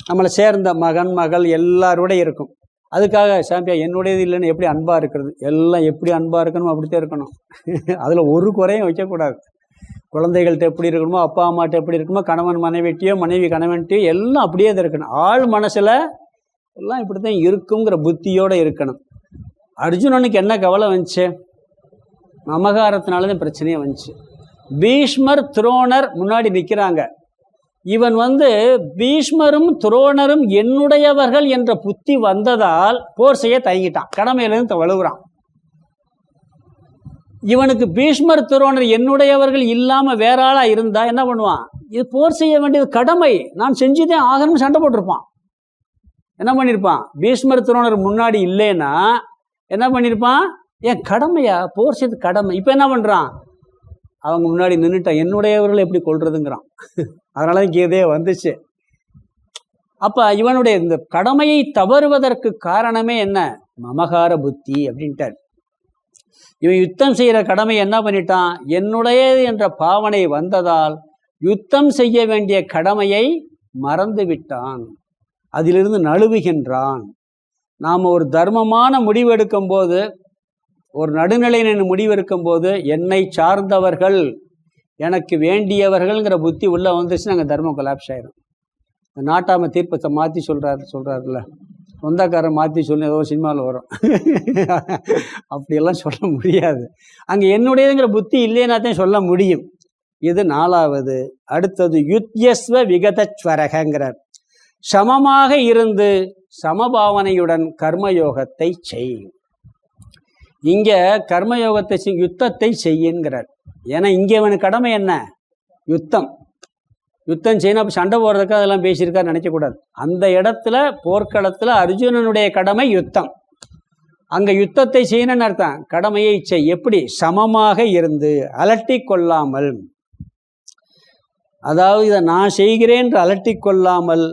நம்மளை சேர்ந்த மகன் மகள் எல்லாரோட இருக்கும். அதுக்காக சாம்பியா என்னுடையது இல்லைன்னு எப்படி அன்பாக இருக்கிறது? எல்லாம் எப்படி அன்பாக இருக்கணும் அப்படித்தான் இருக்கணும். அதில் ஒரு குறையும் வைக்கக்கூடாது. குழந்தைகள்கிட்ட எப்படி இருக்கணுமோ, அப்பா அம்மாட்ட எப்படி இருக்கணுமோ, கணவன் மனைவிட்டியோ மனைவி கணவன்கிட்டையோ எல்லாம் அப்படியே தான் இருக்கணும். ஆள் மனசில் எல்லாம் இப்படி தான் இருக்குங்கிற புத்தியோடு இருக்கணும். அர்ஜுனனுக்கு என்ன கவலை வந்துச்சு? மமகாரத்தினால தான் பிரச்சனையே வந்துச்சு. பீஷ்மர் துரோணர் முன்னாடி நிற்கிறாங்க. இவன் பீஷ்மரும் துரோணரும் என்னுடையவர்கள் என்ற புத்தி வந்ததால் போர் செய்ய தயங்கிட்டான், கடமையிலிருந்து வலுவுறான். இவனுக்கு பீஷ்மர் துரோணர் என்னுடையவர்கள் இல்லாமல் வேற ஆளாக இருந்தா என்ன பண்ணுவான்? இது போர் செய்ய வேண்டியது கடமை, நான் செஞ்சுதான் ஆகணும்னு சண்டை போட்டிருப்பான். என்ன பண்ணியிருப்பான்? பீஷ்மர் துரோணர் முன்னாடி இல்லைன்னா என்ன பண்ணியிருப்பான்? ஏன் கடமையா? போர் செய்து கடமை. இப்போ என்ன பண்ணுறான்? அவங்க முன்னாடி நின்றுட்டான், என்னுடையவர்கள் எப்படி கொள்றதுங்கிறான். அதனால தான் கீதையே வந்துச்சு. அப்போ இவனுடைய இந்த கடமையை தவறுவதற்கு காரணமே என்ன? மமகார புத்தி அப்படின்ட்டார். இவன் யுத்தம் செய்கிற கடமை என்ன பண்ணிட்டான்? என்னுடையது என்ற பாவனை வந்ததால் யுத்தம் செய்ய வேண்டிய கடமையை மறந்து விட்டான், அதிலிருந்து நழுவுகின்றான். நாம் ஒரு தர்மமான முடிவு எடுக்கும் போது, ஒரு நடுநிலையின் முடிவெடுக்கும் போது, என்னை சார்ந்தவர்கள் எனக்கு வேண்டியவர்கள்ங்கிற புத்தி உள்ளே வந்துச்சுன்னா அங்கே தர்மம் கொலாப்ஸ் ஆயிடும். இந்த நாட்டாம தீர்ப்பத்தை மாற்றி சொல்கிறாருல்ல, சொந்தக்காரன் மாற்றி சொல்லி ஏதோ சினிமாவில் வரும். அப்படியெல்லாம் சொல்ல முடியாது. அங்கே என்னுடையதுங்கிற புத்தி இல்லைன்னாத்தையும் சொல்ல முடியும். இது 4வது. அடுத்தது யுத்யஸ்வ விகதஸ்வரகங்கிறார். சமமாக இருந்து சமபாவனையுடன் கர்மயோகத்தை செய். இங்கே கர்மயோகத்தை யுத்தத்தை செய்யுங்கிறார். ஏன்னா இங்கே அவனுக்கு கடமை என்ன? யுத்தம். யுத்தம் செய்யணும். அப்போ சண்டை போடுறதுக்கு அதெல்லாம் பேசியிருக்காரு நினைக்கக்கூடாது. அந்த இடத்துல போர்க்களத்தில் அர்ஜுனனுடைய கடமை யுத்தம். அங்கே யுத்தத்தை செய்யணும்னு அர்த்தம். கடமையை செய். எப்படி? சமமாக இருந்து, அலட்டி கொள்ளாமல். அதாவது இதை நான் செய்கிறேன் என்று அலட்டி கொள்ளாமல்,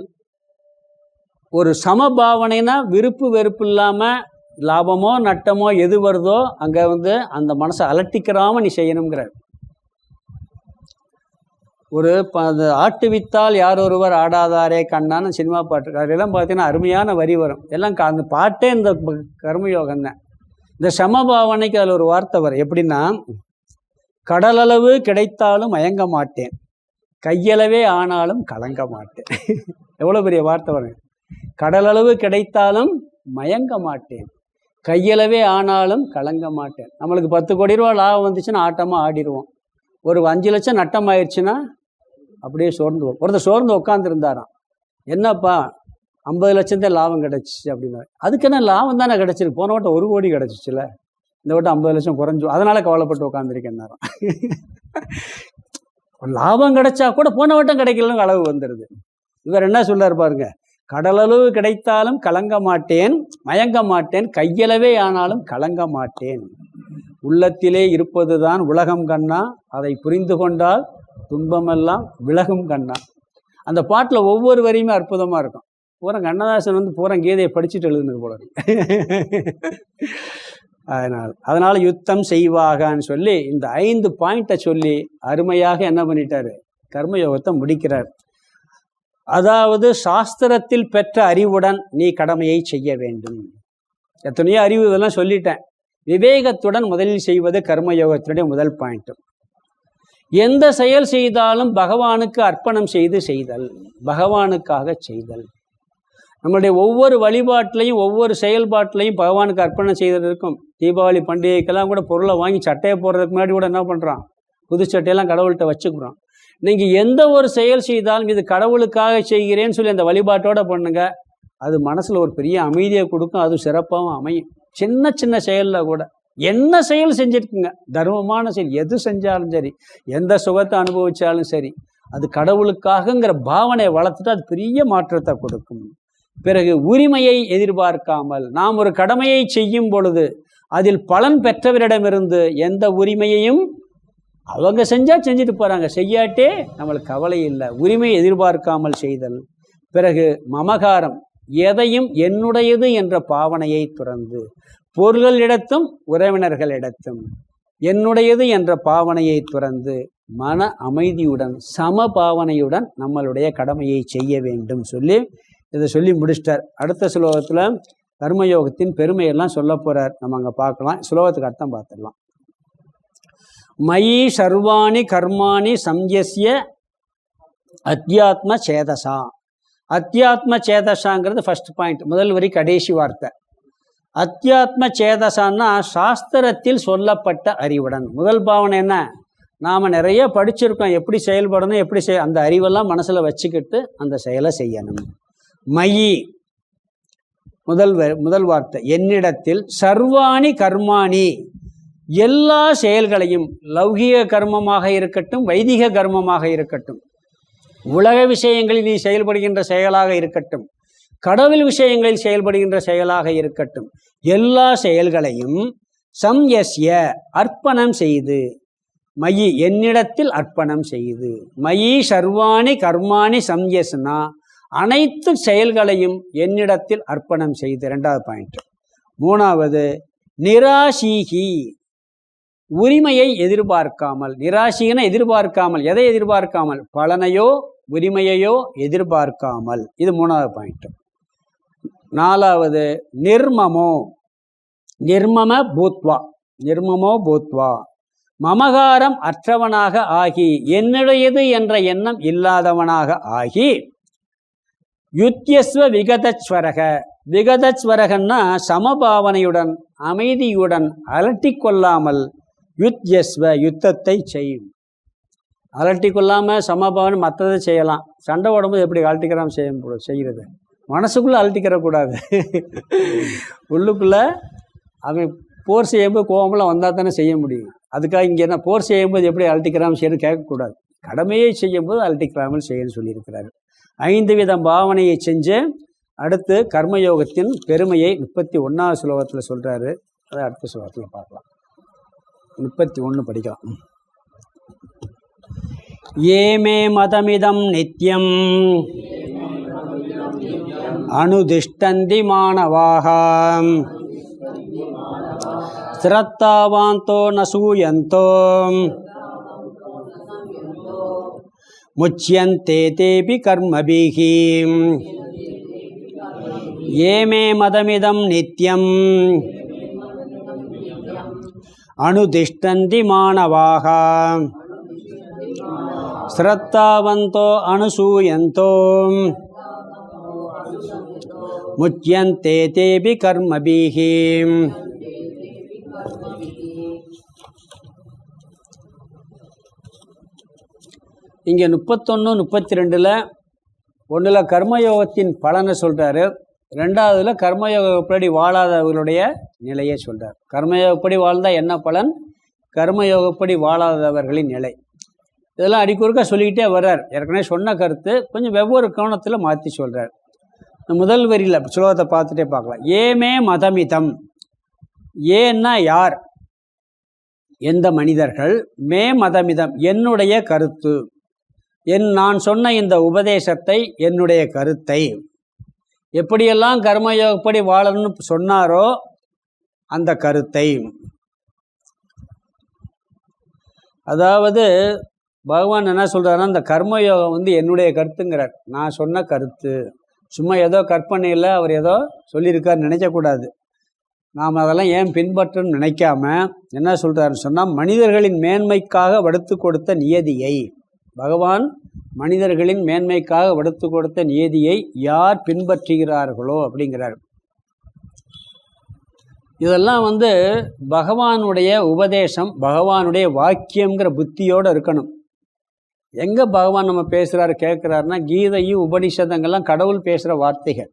ஒரு சமபாவனைனா விருப்பு வெறுப்பு இல்லாமல், லாபமோ நட்டமோ எது வருதோ அங்கே அந்த மனசை அலட்டிக்கிறாமல் நீ செய்யணுங்கிறார். ஒரு ஆட்டுவித்தால் யார் ஒருவர் ஆடாதாரே கண்ணான்னு சினிமா பாட்டு அதெல்லாம் பார்த்தீங்கன்னா அருமையான வரி வரும். எல்லாம் அந்த பாட்டே இந்த கர்மயோகம் தான். இந்த சமபாவனைக்கு அதில் ஒரு வார்த்தை வரும். எப்படின்னா, கடலளவு கிடைத்தாலும் மயங்க மாட்டேன், கையளவே ஆனாலும் கலங்க மாட்டேன். எவ்வளோ பெரிய வார்த்தை வரும். கடலளவு கிடைத்தாலும் மயங்க மாட்டேன், கையளவே ஆனாலும் கலங்க மாட்டேன். நம்மளுக்கு 10 கோடி ரூபா லாபம் வந்துச்சுன்னா ஆட்டமாக ஆடிடுவோம். ஒரு 5 லட்சம் நட்டம் ஆயிடுச்சுன்னா அப்படியே சோர்ந்துவோம். ஒருத்தர் சோர்ந்து உட்காந்துருந்தாராம். என்னப்பா 50 லட்சம் லாபம் கிடச்சிச்சு அப்படின்னா, அதுக்கு என்ன லாபம் தானே கிடச்சிருக்கு, போன வட்டம் 1 கோடி கிடச்சிச்சுல, இந்த வட்டம் 50 லட்சம் குறைஞ்சு, அதனால கவலைப்பட்டு உட்காந்துருக்கேன். லாபம் கிடைச்சா கூட போன வட்டம் கிடைக்கலன்னு அளவு வந்துடுது. இவர் என்ன சொல்றாரு பாருங்க, கடலளவு கிடைத்தாலும் கலங்க மாட்டேன், மயங்க மாட்டேன், கையளவே ஆனாலும் கலங்க மாட்டேன். உள்ளத்திலே இருப்பதுதான் உலகம் கண்ணா, அதை புரிந்து கொண்டால் துன்பமெல்லாம் விலகும் கண்ணா. அந்த பாட்டில் ஒவ்வொரு வரியுமே அற்புதமாக இருக்கும். பூரா கண்ணதாசன் வந்து பூரா கீதையை படிச்சுட்டு எழுதுனது போல அதனால் யுத்தம் செய்வாகான்னு சொல்லி இந்த 5 பாயிண்ட்டை சொல்லி அருமையாக என்ன பண்ணிட்டாரு, கர்மயோகத்தை முடிக்கிறார். அதாவது சாஸ்திரத்தில் பெற்ற அறிவுடன் நீ கடமையை செய்ய வேண்டும். எத்தனையோ அறிவு இதெல்லாம் சொல்லிட்டேன். விவேகத்துடன் முதலில் செய்வது கர்மயோகத்தினுடைய முதல் பாயிண்ட். எந்த செயல் செய்தாலும் பகவானுக்கு அர்ப்பணம் செய்து செய்தல், பகவானுக்காக செய்தல். நம்மளுடைய ஒவ்வொரு வழிபாட்டிலையும் ஒவ்வொரு செயல்பாட்டிலையும் பகவானுக்கு அர்ப்பணம் செய்தல் இருக்கும். தீபாவளி பண்டிகைக்கெல்லாம் கூட பொருளை வாங்கி சட்டையை போடுறதுக்கு முன்னாடி கூட என்ன பண்ணுறான், புது சட்டையெல்லாம் கடவுள்கிட்ட வச்சுக்கிறோம். நீங்கள் எந்த ஒரு செயல் செய்தாலும் இது கடவுளுக்காக செய்கிறேன்னு சொல்லி அந்த வழிபாட்டோடு பண்ணுங்க. அது மனசில் ஒரு பெரிய அமைதியை கொடுக்கும், அது சிறப்பாகவும் அமையும். சின்ன சின்ன செயலில் கூட என்ன செயல் செஞ்சுருக்குங்க, தர்மமான செயல் எது செஞ்சாலும் சரி, எந்த சுகத்தை அனுபவித்தாலும் சரி, அது கடவுளுக்காகங்கிற பாவனையை வளர்த்துட்டு அது பெரிய மாற்றத்தை கொடுக்கும். பிறகு உரிமையை எதிர்பார்க்காமல் நாம் ஒரு கடமையை செய்யும் பொழுது அதில் பலன் பெற்றவரிடமிருந்து எந்த உரிமையையும், அவங்க செஞ்சால் செஞ்சுட்டு போகிறாங்க, செய்யாட்டே நம்மளுக்கு கவலை இல்லை, உரிமையை எதிர்பார்க்காமல் செய்தல். பிறகு மமகாரம், எதையும் என்னுடையது என்ற பாவனையை துறந்து பொருள்களிடத்தும் உறவினர்களிடத்தும் என்னுடையது என்ற பாவனையை துறந்து மன அமைதியுடன் சம பாவனையுடன் நம்மளுடைய கடமையை செய்ய வேண்டும் சொல்லி இதை சொல்லி முடிச்சிட்டார். அடுத்த ஸ்லோகத்தில் கர்மயோகத்தின் பெருமையெல்லாம் சொல்ல போகிறார். நம்ம அங்கே பார்க்கலாம். ஸ்லோகத்துக்கு அர்த்தம் பார்த்துடலாம். மயி சர்வாணி கர்மாணி சம்யஸ்ய அத்தியாத்ம சேதசா. அத்தியாத்ம சேதசாங்கிறது ஃபர்ஸ்ட் பாயிண்ட், முதல் வரி கடைசி வார்த்தை. அத்தியாத்ம சேதசான்னா சாஸ்திரத்தில் சொல்லப்பட்ட அறிவுடன். முதல் பாவனை என்ன, நாம் நிறைய படிச்சிருக்கோம், எப்படி செயல்படணும், எப்படி அந்த அறிவெல்லாம் மனசில் வச்சுக்கிட்டு அந்த செயலை செய்யணும். மயி முதல் வார்த்தை, என்னிடத்தில் சர்வாணி கர்மாணி, எல்லா செயல்களையும், லௌகிக கர்மமாக இருக்கட்டும் வைதிக கர்மமாக இருக்கட்டும், உலக விஷயங்களில் நீ செயல்படுகின்ற செயலாக இருக்கட்டும், கடவுள் விஷயங்களில் செயல்படுகின்ற செயலாக இருக்கட்டும், எல்லா செயல்களையும் சம்யஸ்ய அர்ப்பணம் செய்து, மயி என்னிடத்தில் அர்ப்பணம் செய்து. மயி சர்வாணி கர்மாணி சம்யஸ்னா அனைத்து செயல்களையும் என்னிடத்தில் அர்ப்பணம் செய்து. 2வது பாயிண்ட். 3வது நிராசீகி, உரிமையை எதிர்பார்க்காமல். நிராசீகன எதிர்பார்க்காமல், எதை எதிர்பார்க்காமல், பலனையோ உரிமையையோ எதிர்பார்க்காமல். இது 3வது பாயிண்ட். 4வது நிர்மமோ, நிர்மம பூத்வா, நிர்மமோ பூத்வா, மமகாரம் அற்றவனாக ஆகி, என்னுடையது என்ற எண்ணம் இல்லாதவனாக ஆகி, யுத்யஸ்வ விகதஸ்வரக. விகதஸ்வரகன்னா சமபாவனையுடன் அமைதியுடன் அலட்டி கொள்ளாமல், யுத்யஸ்வ யுத்தத்தை செய்யும். அலட்டி கொள்ளாமல் சமபாவனை மற்றதை செய்யலாம். சண்டை ஓடும்போது எப்படி அலட்டிக்கிறாம செய்கிறது, மனசுக்குள்ளே அலட்டிக்கிறக்கூடாது. உள்ளுக்குள்ளே அவன் போர் செய்யும்போது கோவமெல்லாம் வந்தால் தானே செய்ய முடியும். அதுக்காக இங்கே என்ன போர் செய்யும்போது எப்படி அலட்டிக்கிறாமல் செய்யணும் கேட்கக்கூடாது. கடமையை செய்யும்போது அலட்டிக்கிறாமல் செய்யணும்னு சொல்லியிருக்கிறாரு. 5 வித பாவனையை செஞ்சு அடுத்து கர்மயோகத்தின் பெருமையை 31வது ஸ்லோகத்தில் சொல்கிறாரு. அதை அடுத்த ஸ்லோகத்தில் பார்க்கலாம். 31 படிக்கலாம். ஏமே மதமிதம் நித்யம் அனுதிஷ்டந்தி மாணவாகம் ஸ்ரத்தாவாந்தோ நசூயந்தோ முச்யந்தே தேபி கர்மபிஹி. ஏமே மதமிதம் நித்யம் அனுதிஷ்டந்தி மாணவாக ஸ்ரத்தாவந்தோ அனுசூயந்தோ முச்யந்தே தேபி கர்மபிஹி. இங்கே 31, 32 ஒன்றில் கர்மயோகத்தின் பலனை சொல்கிறாரு. 2வதுல கர்மயோகப்படி வாழாதவர்களுடைய நிலையை சொல்கிறார். கர்மயோகப்படி வாழ்ந்தால் என்ன பலன், கர்மயோகப்படி வாழாதவர்களின் நிலை, இதெல்லாம் அடிக்கொருக்கா சொல்லிக்கிட்டே வர்றார். ஏற்கனவே சொன்ன கருத்து கொஞ்சம் வெவ்வேறு கோணத்தில் மாற்றி சொல்கிறார். முதல் வரியில் ஸ்லோகத்தை பார்த்துட்டே பார்க்கலாம். ஏமே மதமிதம், ஏன்னா யார், எந்த மனிதர்கள், மே மதமிதம் என்னுடைய கருத்து, நான் சொன்ன இந்த உபதேசத்தை, என்னுடைய கருத்தை, எப்படியெல்லாம் கர்மயோகப்படி வாழணும்னு சொன்னாரோ அந்த கருத்தை, அதாவது பகவான் என்ன சொல்கிறாருன்னா, இந்த கர்மயோகம் என்னுடைய கருத்துங்கிறார். நான் சொன்ன கருத்து, சும்மா ஏதோ கற்பனையில் அவர் ஏதோ சொல்லியிருக்கார் நினைக்கக்கூடாது. நாம் அதெல்லாம் ஏன் பின்பற்றணும்னு நினைக்காம என்ன சொல்கிறாருன்னு சொன்னால், மனிதர்களின் மேன்மைக்காக வடுத்து கொடுத்த நியதியை, பகவான் மனிதர்களின் மேன்மைக்காக வடுத்து கொடுத்த நியதியை யார் பின்பற்றுகிறார்களோ அப்படிங்கிறார். இதெல்லாம் பகவானுடைய உபதேசம், பகவானுடைய வாக்கியங்கிற புத்தியோடு இருக்கணும். எங்கே பகவான் நம்ம பேசுகிறாரு கேட்குறாருன்னா, கீதையும் உபனிஷதங்கள்லாம் கடவுள் பேசுகிற வார்த்தைகள்.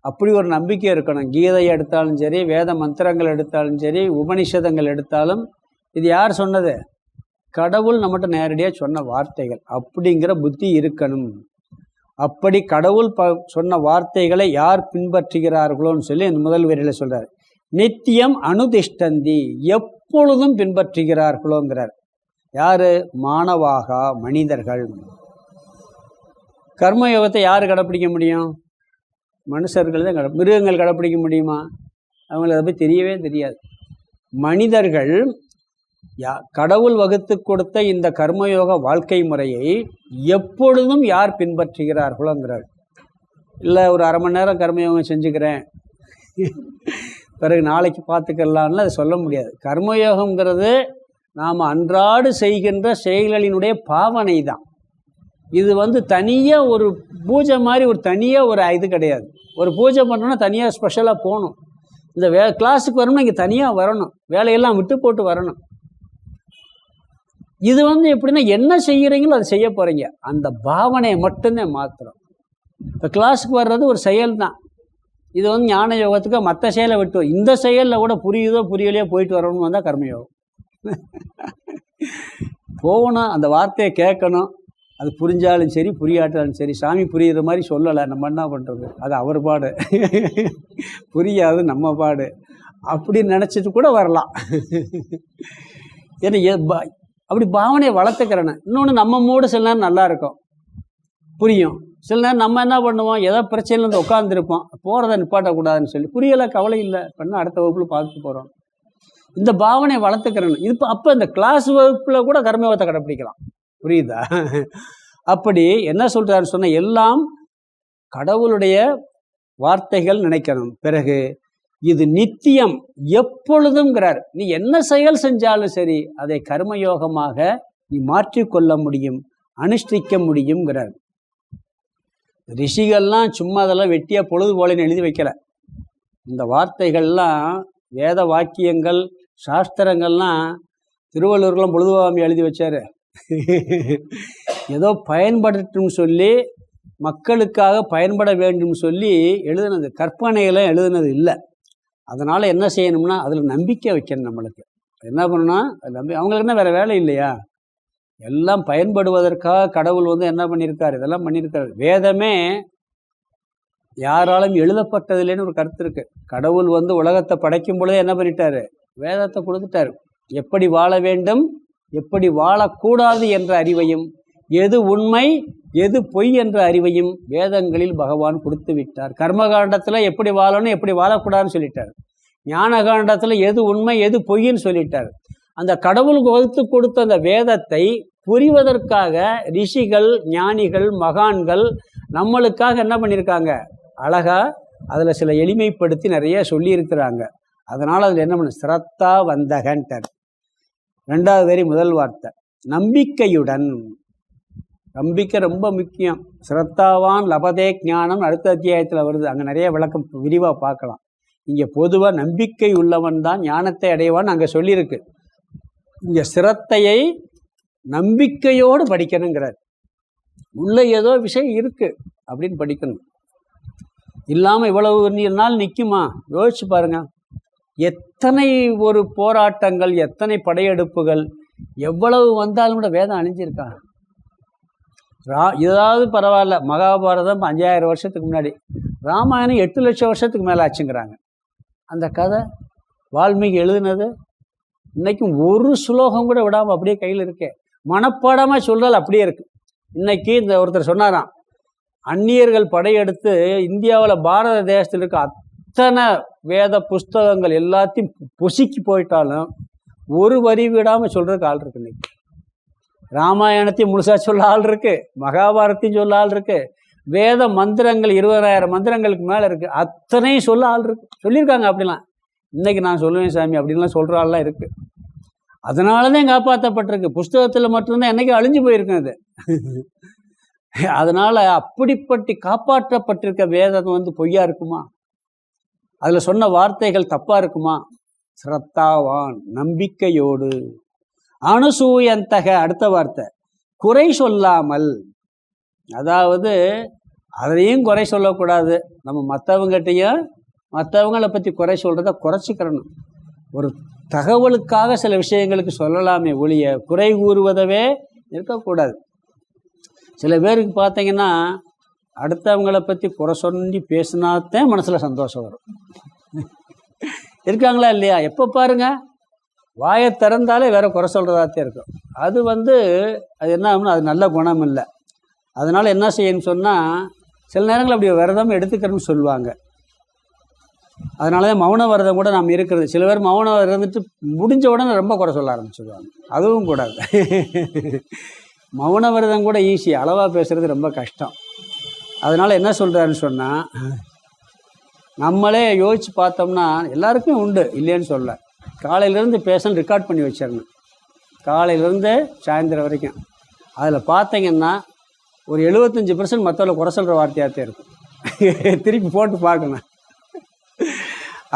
அப்படி ஒரு நம்பிக்கை இருக்கணும். கீதை எடுத்தாலும் சரி, வேத மந்திரங்கள் எடுத்தாலும் சரி, உபனிஷதங்கள் எடுத்தாலும் இது யார் சொன்னது? கடவுள் நம்மகிட்ட நேரடியாக சொன்ன வார்த்தைகள். அப்படிங்கிற புத்தி இருக்கணும். அப்படி கடவுள் சொன்ன வார்த்தைகளை யார் பின்பற்றுகிறார்களோன்னு சொல்லி இந்த முதல் வரியில் சொல்கிறார். நித்தியம் அனுதிஷ்டந்தி, எப்பொழுதும் பின்பற்றுகிறார்களோங்கிறார். யார்? மானவாகா, மனிதர்கள். கர்மயோகத்தை யார் கடைப்பிடிக்க முடியும்? மனுஷர்கள் தான். மிருகங்கள் கடைப்பிடிக்க முடியுமா? அவங்களுக்கு அதை பற்றி தெரியவே தெரியாது. மனிதர்கள் கடவுள் வகுத்து கொடுத்த இந்த கர்மயோக வாழ்க்கை முறையை எப்பொழுதும் யார் பின்பற்றுகிறார்களோங்கிறார். இல்லை ஒரு அரை மணி நேரம் கர்மயோகம் செஞ்சுக்கிறேன், பிறகு நாளைக்கு பார்த்துக்கலான்னு அதை சொல்ல முடியாது. கர்மயோகங்கிறது நாம் அன்றாடு செய்கின்ற செயல்களினுடைய பாவனை தான். இது தனியாக ஒரு பூஜை மாதிரி ஒரு தனியாக ஒரு இது கிடையாது. ஒரு பூஜை பண்ணணும்னா தனியாக ஸ்பெஷலாக போகணும். இந்த கிளாஸுக்கு வரணும்னா இங்கே தனியாக வரணும், வேலையெல்லாம் விட்டு போட்டு வரணும். இது எப்படின்னா, என்ன செய்கிறீங்களோ அதை செய்ய போகிறீங்க, அந்த பாவனையை மட்டும்தான் மாத்திரம். இப்போ கிளாஸுக்கு வர்றது ஒரு செயல் தான். இது ஞான யோகத்துக்கு மற்ற செயலை விட்டு, இந்த செயலில் கூட புரியுதோ புரியலையோ போயிட்டு வரணும்னு வந்தால் கர்மயோகம். போகணும், அந்த வார்த்தையை கேட்கணும், அது புரிஞ்சாலும் சரி புரியாட்டாலும் சரி. சாமி புரியுற மாதிரி சொல்லலை, நம்ம என்ன பண்ணுறது, அது அவர் பாடு, புரியாது நம்ம பாடு, அப்படின்னு நினச்சிட்டு கூட வரலாம். ஏன்னா அப்படி பாவனையை வளர்த்துக்கிறேன்னு. இன்னொன்று, நம்ம மூடு சில நேரம் நல்லா இருக்கும், புரியும். சில நேரம் நம்ம என்ன பண்ணுவோம், ஏதோ பிரச்சனையிலேருந்து உட்காந்துருப்போம், போகிறத நிப்பாட்டக்கூடாதுன்னு சொல்லி, புரியலை கவலை இல்லை, பண்ண அடுத்த வகுப்பில் பார்த்துட்டு போகிறோம். இந்த பாவனையை வளர்த்துக்கிறேன்னு. இது அப்போ இந்த கிளாஸ் வகுப்பில் கூட கர்மயோகத்தை கடைப்பிடிக்கலாம். புரியுதா? அப்படி என்ன சொல்கிறாருன்னு சொன்னால், எல்லாம் கடவுளுடைய வார்த்தைகள் நினைக்கணும். பிறகு இது நித்தியம் எப்பொழுதுங்கிறார். நீ என்ன செயல் செஞ்சாலும் சரி அதை கர்மயோகமாக நீ மாற்றிக்கொள்ள முடியும், அனுஷ்டிக்க முடியுங்கிறார். ரிஷிகள்லாம் சும்மா அதெல்லாம் வெட்டியாக பொழுது போலன்னு எழுதி வைக்கல. இந்த வார்த்தைகள்லாம் வேத வாக்கியங்கள் சாஸ்திரங்கள்லாம் திருவள்ளுவர்லாம் பொழுதுவாமி எழுதி வச்சார். ஏதோ பயன்படட்டும் சொல்லி, மக்களுக்காக பயன்பட வேண்டும் சொல்லி எழுதுனது, கற்பனையெல்லாம் எழுதுனது இல்லை. அதனால் என்ன செய்யணும்னா அதில் நம்பிக்கை வைக்கணும். நம்மளுக்கு என்ன பண்ணணும்னா அவங்களுக்கு என்ன வேறு வேலை இல்லையா? எல்லாம் பயன்படுவதற்காக கடவுள் என்ன பண்ணியிருக்கார், இதெல்லாம் பண்ணியிருக்காரு. வேதமே யாராலும் எழுதப்பட்டதில்லைன்னு ஒரு கருத்து இருக்குது. கடவுள் உலகத்தை படைக்கும் பொழுதே என்ன பண்ணிட்டாரு, வேதத்தை கொடுத்துட்டார். எப்படி வாழ வேண்டும், எப்படி வாழக்கூடாது என்ற அறிவையும், எது உண்மை எது பொய் என்ற அறிவையும் வேதங்களில் பகவான் கொடுத்து விட்டார். கர்மகாண்டத்தில் எப்படி வாழணும் எப்படி வாழக்கூடாதுன்னு சொல்லிட்டார். ஞான காண்டத்தில் எது உண்மை எது பொய்ன்னு சொல்லிட்டார். அந்த கடவுளுக்கு வகுத்து கொடுத்த அந்த வேதத்தை புரிவதற்காக ரிஷிகள், ஞானிகள், மகான்கள் நம்மளுக்காக என்ன பண்ணியிருக்காங்க, அழகா அதில் சில எளிமைப்படுத்தி நிறைய சொல்லியிருக்கிறாங்க. அதனால் அதில் என்ன பண்ண, ஸ்ரத்தா வந்தகன்ட்டார். ரெண்டாவது வரி முதல் வார்த்தை நம்பிக்கையுடன். நம்பிக்கை ரொம்ப முக்கியம். ஸ்ரத்தாவான் லபதே ஞானம் அடுத்த அத்தியாயத்தில் வருது, அங்கே நிறைய விளக்கம் விரிவாக பார்க்கலாம். இங்கே பொதுவாக நம்பிக்கை உள்ளவன் தான் ஞானத்தை அடைவான்னு அங்கே சொல்லியிருக்கு. இங்கே சிரத்தையை நம்பிக்கையோடு படிக்கணுங்கிறார். உள்ள ஏதோ விஷயம் இருக்குது அப்படின்னு படிக்கணும். இல்லாமல் இவ்வளவு நாள் நிற்குமா? யோசிச்சு பாருங்க. எத்தனை ஒரு போராட்டங்கள், எத்தனை படையெடுப்புகள், எவ்வளவு வந்தாலும் கூட வேதம் அழிஞ்சிருக்கா? ஏதாவது பரவாயில்ல, மகாபாரதம் 5000 வருஷத்துக்கு முன்னாடி, ராமாயணம் 8 லட்சம் வருஷத்துக்கு மேலே ஆச்சுங்கிறாங்க. அந்த கதை வால்மீகி எழுதுனது இன்னைக்கும் ஒரு சுலோகம் கூட விடாமல் அப்படியே கையில் இருக்கே. மனப்பாடமாக சொல்றால் அப்படியே இருக்கு. இன்னைக்கு இந்த ஒருத்தர் சொன்னாராம், அந்நியர்கள் படையெடுத்து இந்தியாவில் பாரத தேசத்தில் இருக்க அத்தனை வேத புஸ்தகங்கள் எல்லாத்தையும் பொசுக்கி போயிட்டாலும் ஒரு வரி விடாமல் சொல்கிறதுக்கு ஆள் இருக்கு. இன்னைக்கு ராமாயணத்தையும் முழுசாக சொல்ல ஆள் இருக்கு, மகாபாரத்தையும் சொல்ல ஆள் இருக்கு, வேத மந்திரங்கள் 20,000 மந்திரங்களுக்கு மேலே இருக்குது, அத்தனையும் சொல்ல ஆள் இருக்கு. சொல்லியிருக்காங்க அப்படிலாம். இன்றைக்கி நான் சொல்லுவேன் சாமி அப்படின்லாம் சொல்கிற ஆள்லாம் இருக்குது. அதனால தான் காப்பாற்றப்பட்டிருக்கு. புஸ்தகத்தில் மட்டும்தான் என்றைக்கும் அழிஞ்சு போயிருக்கும் அது. அதனால் அப்படிப்பட்டு காப்பாற்றப்பட்டிருக்க வேதம் வந்து பொய்யா இருக்குமா? அதில் சொன்ன வார்த்தைகள் தப்பாக இருக்குமா? ஸ்ரத்தாவான், நம்பிக்கையோடு, அனுசூயந்தக, அடுத்த வார்த்தை குறை சொல்லாமல். அதாவது அதையும் குறை சொல்லக்கூடாது, நம்ம மற்றவங்ககிட்டையும் மற்றவங்களை பற்றி குறை சொல்கிறத குறைச்சிக்கிறணும். ஒரு தகவலுக்காக சில விஷயங்களுக்கு சொல்லலாமே ஒழிய குறை கூறுவதவே இருக்கக்கூடாது. சில பேருக்கு பார்த்தீங்கன்னா அடுத்தவங்களை பற்றி குறை சொல்லி பேசினாத்தான் மனசில் சந்தோஷம் வரும். இருக்காங்களா இல்லையா? எப்போ பாருங்க வாயை திறந்தாலே வேற குறை சொல்கிறதாத்தே இருக்கும். அது அது என்ன ஆகும்னா அது நல்ல குணம் இல்லை. அதனால் என்ன செய்யணும்னு சொன்னால் சில நேரங்கள் அப்படி விரதம் எடுத்துக்கிறேன்னு சொல்லுவாங்க. அதனால தான் மௌன விரதம் கூட நாம் இருக்கிறது. சில பேர் மௌன இருந்துட்டு முடிஞ்ச உடனே ரொம்ப குறை சொல்ல ஆரம்பிச்சுடுவாங்க. அதுவும் கூடாது. மௌன விரதம் கூட ஈஸி, அளவாக பேசுகிறது ரொம்ப கஷ்டம். அதனால் என்ன சொல்கிறாருன்னு சொன்னால் நம்மளே யோசித்து பார்த்தோம்னா எல்லாருக்கும் உண்டு, இல்லைன்னு சொல்ல. காலையிலேருந்து பேசணும் ரெக்கார்ட் பண்ணி வச்சிடணும், காலையிலேருந்து சாயந்தரம் வரைக்கும். அதில் பார்த்தீங்கன்னா ஒரு 75% மற்றவங்களை குறை சொல்கிற வார்த்தையாகத்தே இருக்கும். திருப்பி போட்டு பார்க்கணும்.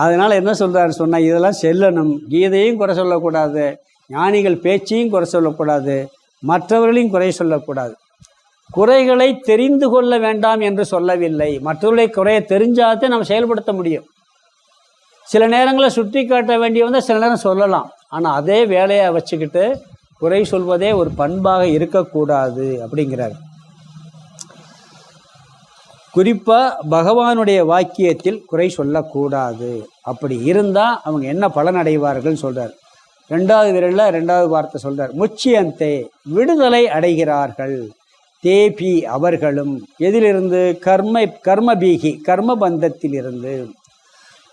அதனால் என்ன சொல்கிறாருன்னு சொன்னால் இதெல்லாம் செல்லணும். கீதையும் குறை சொல்லக்கூடாது, ஞானிகள் பேச்சையும் குறை சொல்லக்கூடாது, மற்றவர்களையும் குறை சொல்லக்கூடாது. குறைகளை தெரிந்து கொள்ள வேண்டாம் என்று சொல்லவில்லை. மற்றவர்களை குறையை தெரிஞ்சாதே நம்ம செயல்படுத்த முடியும். சில நேரங்களில் சுட்டி காட்ட வேண்டிய சில நேரம் சொல்லலாம். ஆனால் அதே வேலையை வச்சுக்கிட்டு குறை சொல்வதே ஒரு பண்பாக இருக்கக்கூடாது அப்படிங்கிறார். குறிப்பாக பகவானுடைய வாக்கியத்தில் குறை சொல்லக்கூடாது. அப்படி இருந்தால் அவங்க என்ன பலன் அடைவார்கள் சொல்கிறார். 2வது விரலில் 2வது வார்த்தை சொல்கிறார். முச்சியந்தே, விடுதலை அடைகிறார்கள். தேபி, அவர்களும். எதிலிருந்து? கர்மபீகி, கர்ம பந்தத்திலிருந்து.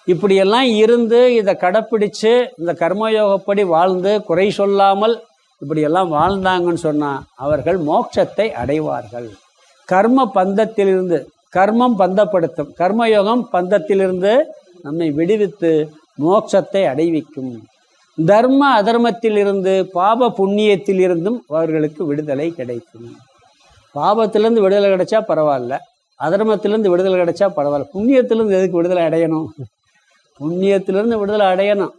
இப்படியெல்லாம் இருந்து இதை கடைப்பிடிச்சு இந்த கர்மயோகப்படி வாழ்ந்து குறை சொல்லாமல் இப்படியெல்லாம் வாழ்ந்தாங்கன்னு சொன்னால் அவர்கள் மோட்சத்தை அடைவார்கள். கர்ம பந்தத்திலிருந்து, கர்மம் பந்தப்படுத்தும், கர்மயோகம் பந்தத்திலிருந்து நம்மை விடுவித்து மோட்சத்தை அடைவிக்கும். தர்ம அதர்மத்திலிருந்து, பாப புண்ணியத்திலிருந்தும் அவர்களுக்கு விடுதலை கிடைக்கும். பாபத்திலேருந்து விடுதலை கிடைச்சா பரவாயில்ல, அதர்மத்திலேருந்து விடுதலை கிடைச்சா பரவாயில்ல, புண்ணியத்திலேருந்து எதுக்கு விடுதலை அடையணும்? புண்ணியத்திலேருந்து விடுதலை அடையணும்,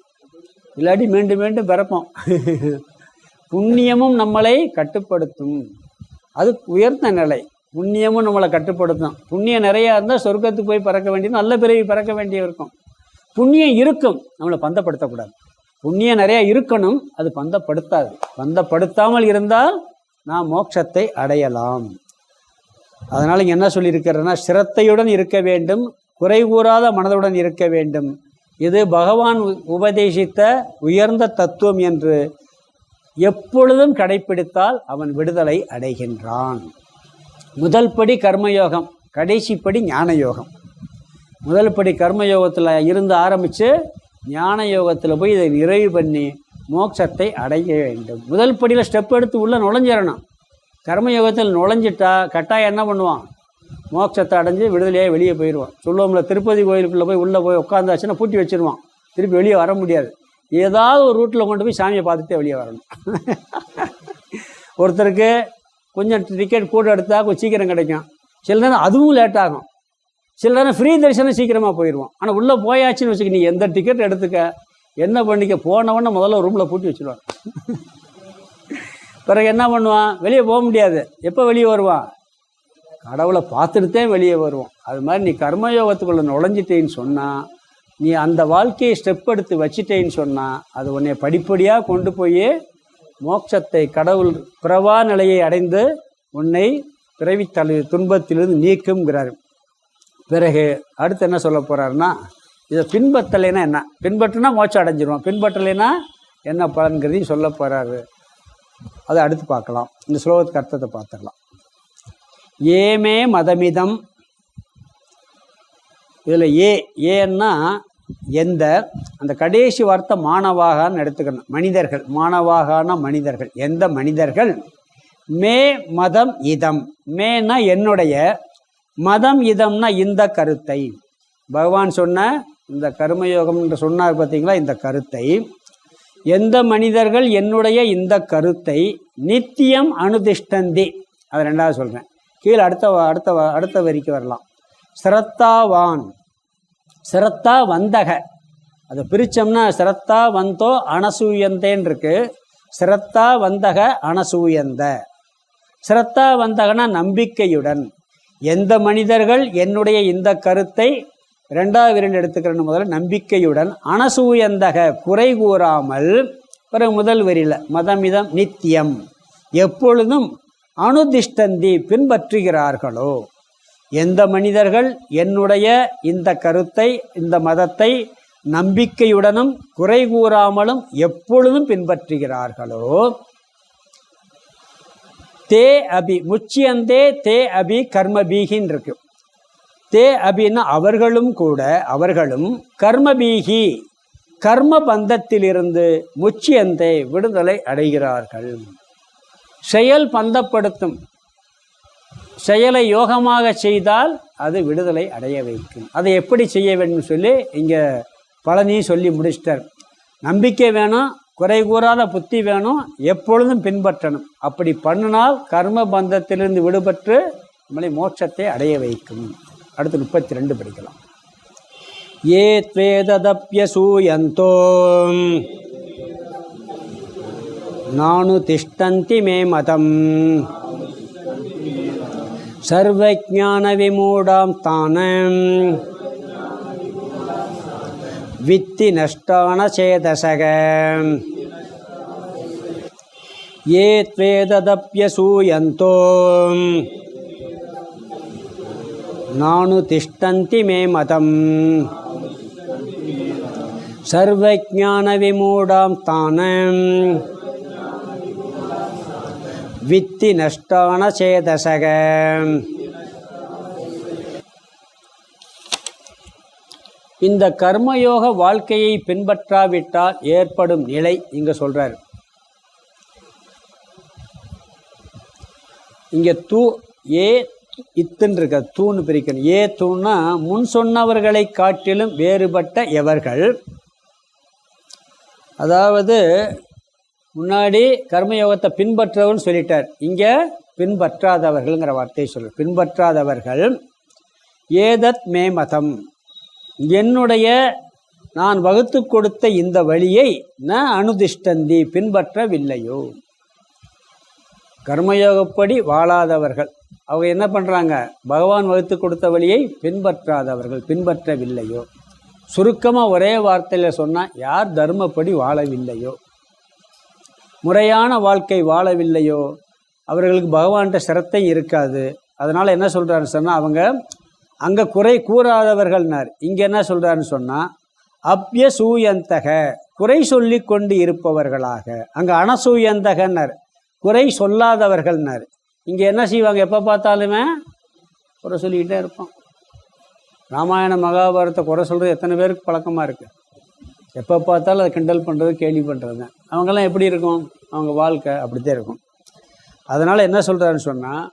இல்லாட்டி மீண்டும் மீண்டும் பிறப்போம். புண்ணியமும் நம்மளை கட்டுப்படுத்தும், அது உயர்ந்த நிலை. புண்ணியமும் நம்மளை கட்டுப்படுத்தும். புண்ணியம் நிறையா இருந்தால் சொர்க்கத்துக்கு போய் பறக்க வேண்டியது, நல்ல பிறவி பறக்க வேண்டிய இருக்கும். புண்ணியம் இருக்கும், நம்மளை பந்தப்படுத்தக்கூடாது. புண்ணியம் நிறையா இருக்கணும், அது பந்தப்படுத்தாது. பந்தப்படுத்தாமல் இருந்தால் நாம் மோட்சத்தை அடையலாம். அதனால் இங்கே என்ன சொல்லியிருக்கிறேன்னா, சிரத்தையுடன் இருக்க வேண்டும், குறை கூறாத மனதுடன் இருக்க வேண்டும். இது பகவான் உபதேசித்த உயர்ந்த தத்துவம் என்று எப்பொழுதும் கடைப்பிடித்தால் அவன் விடுதலை அடைகின்றான். முதல் படி கர்மயோகம், கடைசிப்படி ஞான யோகம். முதல் படி கர்மயோகத்தில் இருந்து ஆரம்பித்து ஞான யோகத்தில் போய் இதை நிறைவு பண்ணி மோட்சத்தை அடைய வேண்டும். முதல் படியில் ஸ்டெப் எடுத்து உள்ளே நுழைஞ்சிடணும். கர்மயோகத்தில் நுழைஞ்சிட்டா கட்டாயம் என்ன பண்ணுவான்? மோட்சத்தை அடைஞ்சு விடுதலையாக வெளியே போயிடுவான். சொல்லுவோம்ல, திருப்பதி கோயிலுக்குள்ளே போய் உள்ளே போய் உட்காந்தாச்சுன்னா பூட்டி வச்சுருவான், திருப்பி வெளியே வர முடியாது. ஏதாவது ஒரு ரூட்டில் கொண்டு போய் சாமியை பார்த்துட்டே வெளியே வரணும். ஒருத்தருக்கு கொஞ்சம் டிக்கெட் கூட எடுத்தால் கொஞ்சம் சீக்கிரம் கிடைக்கும், சில நேரம் அதுவும் லேட் ஆகும், சில நேரம் ஃப்ரீ தரிசனம் சீக்கிரமாக போயிடுவோம். ஆனால் உள்ளே போயாச்சுன்னு வச்சுக்க, நீ எந்த டிக்கெட் எடுத்துக்க, என்ன பண்ணிக்க, போனவொன்னே முதல்ல ரூமில் பூட்டி வச்சுருவான். பிறகு என்ன பண்ணுவான்? வெளியே போக முடியாது. எப்போ வெளியே வருவான்? கடவுளை பார்த்துட்டுத்தே வெளியே வருவோம். அது மாதிரி நீ கர்மயோகத்துக்குள்ளே நுழைஞ்சிட்டேன்னு சொன்னால், நீ அந்த வாழ்க்கையை ஸ்டெப் எடுத்து வச்சிட்டேன்னு சொன்னால், அது உன்னை படிப்படியாக கொண்டு போய் மோட்சத்தை, கடவுள் பிரவா நிலையை அடைந்து உன்னை பிறவி துன்பத்திலிருந்து நீக்குங்கிறார். பிறகு அடுத்து என்ன சொல்ல போகிறாருன்னா, இதை பின்பற்றலைன்னா என்ன, பின்பற்றினா மோட்சம் அடைஞ்சிருவோம், பின்பற்றலைன்னா என்ன பலன்கிறதையும் சொல்ல போகிறாரு. அதை அடுத்து பார்க்கலாம். இந்த ஸ்லோகத்துக்கு அர்த்தத்தை பார்த்துடலாம். ஏமே மதமிதம். இதில் ஏன்னா எந்த, அந்த கடைசி வார்த்தை மாணவாகான்னு எடுத்துக்கணும். மனிதர்கள், மாணவாகான மனிதர்கள், எந்த மனிதர்கள் மே மதம் இதம், மேனா என்னுடைய, மதம் இதம்னா இந்த கருத்தை, பகவான் சொன்ன இந்த கர்மயோகம் என்று சொன்னார் பார்த்தீங்களா, இந்த கருத்தை, எந்த மனிதர்கள் என்னுடைய இந்த கருத்தை நித்தியம் அனுதிஷ்டந்தி, அது ரெண்டாவது சொல்கிறேன். கீழே அடுத்த வரிக்கு வரலாம். சிரத்தாவான், சிரத்தா வந்தக, அதை பிரித்தோம்னா சிரத்தா வந்தோ அனசூயந்தேன்னு இருக்கு. சிரத்தா வந்தக அனசூயந்த. சிரத்தா வந்தகனா நம்பிக்கையுடன், எந்த மனிதர்கள் என்னுடைய இந்த கருத்தை, ரெண்டாவது இரண்டு எடுத்துக்கிறேன்னு முதல்ல, நம்பிக்கையுடன், அனசூயந்தக குறை கூறாமல், பிறகு முதல் வரியில் மதமிதம் நித்தியம் எப்பொழுதும், அனுதிஷ்டந்தி பின்பற்றுகிறார்களோ, எந்த மனிதர்கள் என்னுடைய இந்த கருத்தை, இந்த மதத்தை நம்பிக்கையுடனும் குறை கூறாமலும் எப்பொழுதும் பின்பற்றுகிறார்களோ, தே அபி முச்சியந்தே தே அபி கர்மபீகின்னு இருக்கு. தே அபின்னா அவர்களும் கூட, அவர்களும் கர்மபீகி கர்ம பந்தத்திலிருந்து முச்சியந்தே விடுதலை அடைகிறார்கள். செயல் பந்தப்படுத்தும், செயலை யோகமாக செய்தால் அது விடுதலை அடைய வைக்கும். அதை எப்படி செய்ய வேண்டும் சொல்லி இங்கே பழனி சொல்லி முடிச்சிட்டார். நம்பிக்கை வேணும், குறை கூறாத புத்தி வேணும், எப்பொழுதும் பின்பற்றணும். அப்படி பண்ணினால் கர்ம பந்தத்திலிருந்து விடுபட்டு நம்மளை மோட்சத்தை அடைய வைக்கும். அடுத்து 32 படிக்கலாம். ஏ த்வேததப்யசூயந்தோ நானு திஷ்டந்தி மே மதம் சர்வஜான விமூடாம் தானம் வித்தி நஷ்டான சேதசக. ஏ த்வேததப்யசூயந்தோ நானு திஷ்டந்தி மே மதம் சர்வஜான விமூடாம் தானம் வித்தி நஷ்டான சேதசக. இந்த கர்மயோக வாழ்க்கையை பின்பற்றாவிட்டால் ஏற்படும் நிலை இங்க சொல்றாரு. இங்க தூ ஏ இத்துன்னு இருக்க, தூன்னு பிரிக்கணும். ஏ தூன்னா முன் சொன்னவர்களை காட்டிலும் வேறுபட்ட எவர்கள், அதாவது முன்னாடி கர்மயோகத்தை பின்பற்றவன்னு சொல்லிட்டார், இங்கே பின்பற்றாதவர்கள்ங்கிற வார்த்தையை சொல்ல. பின்பற்றாதவர்கள் ஏதத் மே மதம், என்னுடைய நான் வகுத்து கொடுத்த இந்த வழியை ந அனுதிஷ்டந்தி பின்பற்றவில்லையோ. கர்மயோகப்படி வாழாதவர்கள் அவங்க என்ன பண்ணுறாங்க, பகவான் வகுத்து கொடுத்த வழியை பின்பற்றாதவர்கள், பின்பற்றவில்லையோ. சுருக்கமாக ஒரே வார்த்தையில் சொன்னால், யார் தர்மப்படி வாழவில்லையோ, முறையான வாழ்க்கை வாழவில்லையோ, அவர்களுக்கு பகவான்கிட்ட சிரத்தை இருக்காது. அதனால் என்ன சொல்கிறாருன்னு சொன்னால், அவங்க அங்கே குறை கூறாதவர்கள்னார். இங்கே என்ன சொல்கிறாருன்னு சொன்னால், அப்யசூயந்தக குறை சொல்லி கொண்டு இருப்பவர்களாக. அங்கே அனசூயந்தகன்னார், குறை சொல்லாதவர்கள்னார். இங்கே என்ன செய்வாங்க, எப்போ பார்த்தாலுமே குறை சொல்லிக்கிட்டே இருப்போம். ராமாயண மகாபாரத்தை குறை சொல்கிறது எத்தனை பேருக்கு பழக்கமாக இருக்குது. எப்போ பார்த்தாலும் அதை கிண்டல் பண்ணுறது, கேலி பண்ணுறது தான். அவங்கெல்லாம் எப்படி இருக்கும், அவங்க வாழ்க்கை அப்படித்தான் இருக்கும். அதனால் என்ன சொல்கிறாருன்னு சொன்னால்,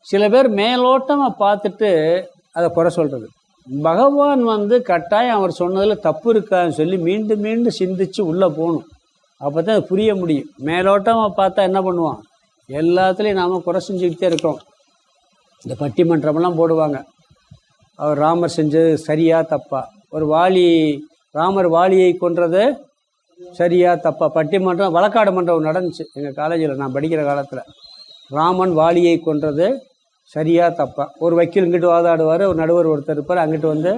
சில பேர் மேலோட்டமாக பார்த்துட்டு அதை குறை சொல்கிறது. பகவான் கட்டாயம் அவர் சொன்னதில் தப்பு இருக்கான்னு சொல்லி மீண்டும் மீண்டும் சிந்தித்து உள்ளே போகணும். அப்போ தான் அது புரிய முடியும். மேலோட்டமாக பார்த்தா என்ன பண்ணுவான், எல்லாத்துலேயும் நாம் குறை செஞ்சுக்கிட்டே இருக்கோம். இந்த பட்டிமன்றமெல்லாம் போடுவாங்க, அவர் ராமர் செஞ்சது சரியா தப்பா, ஒரு ராமர் வாலியை கொன்றது சரியா தப்பா, பட்டிமன்றம் வழக்காடு மன்றம் நடந்துச்சு எங்கள் காலேஜில் நான் படிக்கிற காலத்தில். ராமன் வாலியை கொன்றது சரியா தப்பா, ஒரு வக்கீல் இங்கிட்டு வாதாடுவார், ஒரு நடுவர் ஒருத்தர் இருப்பார் அங்கிட்டு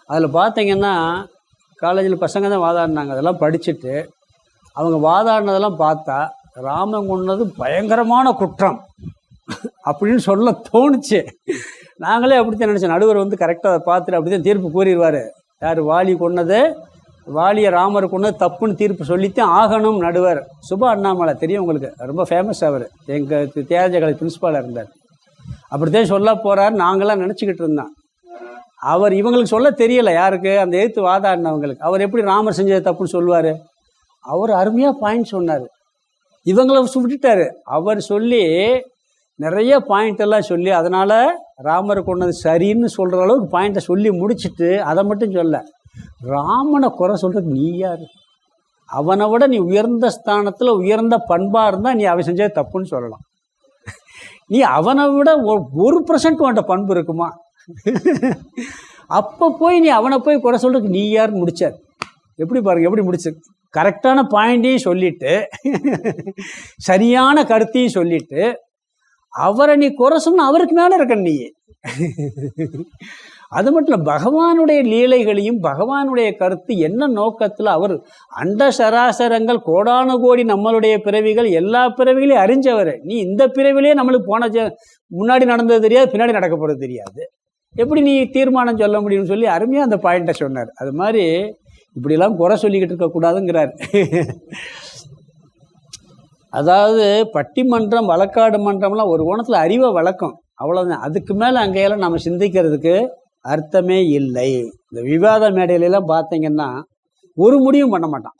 அதில் பார்த்தீங்கன்னா காலேஜில் பசங்க தான் வாதாடினாங்க. அதெல்லாம் படிச்சுட்டு அவங்க வாதாடினதெல்லாம் பார்த்தா, ராமன் கொண்டது பயங்கரமான குற்றம் அப்படின்னு சொல்ல தோணுச்சு. நாங்களே அப்படித்தான் நினச்சோம். நடுவர் கரெக்டாக அதை பார்த்துட்டு அப்படி தான் தீர்ப்பு கூறிடுவார். யார் வாலி கொண்டது, வாலியை ராமர் கொண்டது தப்புன்னு தீர்ப்பு சொல்லித்தான் ஆகணும் நடுவர். சுபா அண்ணாமலை தெரியும் உங்களுக்கு, ரொம்ப ஃபேமஸ் அவர், எங்கள் தியாகஜ காலேஜ் பிரின்ஸ்பாலாக இருந்தார். அப்படித்தான் சொல்ல போகிறார் நாங்களாம் நினச்சிக்கிட்டு இருந்தோம். அவர் இவங்களுக்கு சொல்ல தெரியலை, யாருக்கு? அந்த எதிர்த்து வாதாடினவங்களுக்கு. அவர் எப்படி ராமர் செஞ்சது தப்புன்னு சொல்லுவார்? அவர் அருமையாக பாயிண்ட் சொன்னார், இவங்கள விட்டுட்டார். அவர் சொல்லி நிறைய பாயிண்ட் எல்லாம் சொல்லி, அதனால் ராமர் கொண்டது சரின்னு சொல்கிற அளவுக்கு பாயிண்ட்டை சொல்லி முடிச்சுட்டு அதை மட்டும் சொல்ல, ராமனை குறை சொல்கிறதுக்கு நீ யார்? அவனை விட நீ உயர்ந்த ஸ்தானத்தில் உயர்ந்த பண்பாக இருந்தால் நீ அவன் செஞ்சது தப்புன்னு சொல்லலாம். நீ அவனை விட 1% உன்ட்ட பண்பு இருக்குமா? அப்போ போய் நீ அவனை போய் குறை சொல்கிறதுக்கு நீ யாருன்னு முடிச்சார். எப்படி பாருங்க, எப்படி முடிச்சு கரெக்டான பாயிண்ட்டையும் சொல்லிட்டு சரியான கருத்தையும் சொல்லிட்டு அவரை நீ குறை சொன்ன அவருக்கு மேலே இருக்க நீ. அது மட்டும் இல்லை, பகவானுடைய லீலைகளையும் பகவானுடைய கருத்து என்ன நோக்கத்தில் அவர் அண்ட சராசரங்கள் கோடானு கோடி நம்மளுடைய பிறவிகள் எல்லா பிறவிகளையும் அறிஞ்சவர். நீ இந்த பிறவிலேயே நம்மளுக்கு போன முன்னாடி நடந்தது தெரியாது, பின்னாடி நடக்க போகிறது தெரியாது, எப்படி நீ தீர்மானம் சொல்ல முடியும்னு சொல்லி அருமையாக அந்த பாயிண்ட்டை சொன்னார். அது மாதிரி இப்படிலாம் குறை சொல்லிக்கிட்டு இருக்கக்கூடாதுங்கிறார். அதாவது பட்டிமன்றம் வழக்காடு மன்றம்லாம் ஒரு கோணத்தில் அறிவை வளர்க்கும், அவ்வளோதான். அதுக்கு மேலே அங்கேயெல்லாம் நம்ம சிந்திக்கிறதுக்கு அர்த்தமே இல்லை. இந்த விவாத மேடையிலெல்லாம் பார்த்தீங்கன்னா ஒரு முடிவும் பண்ண மாட்டான்,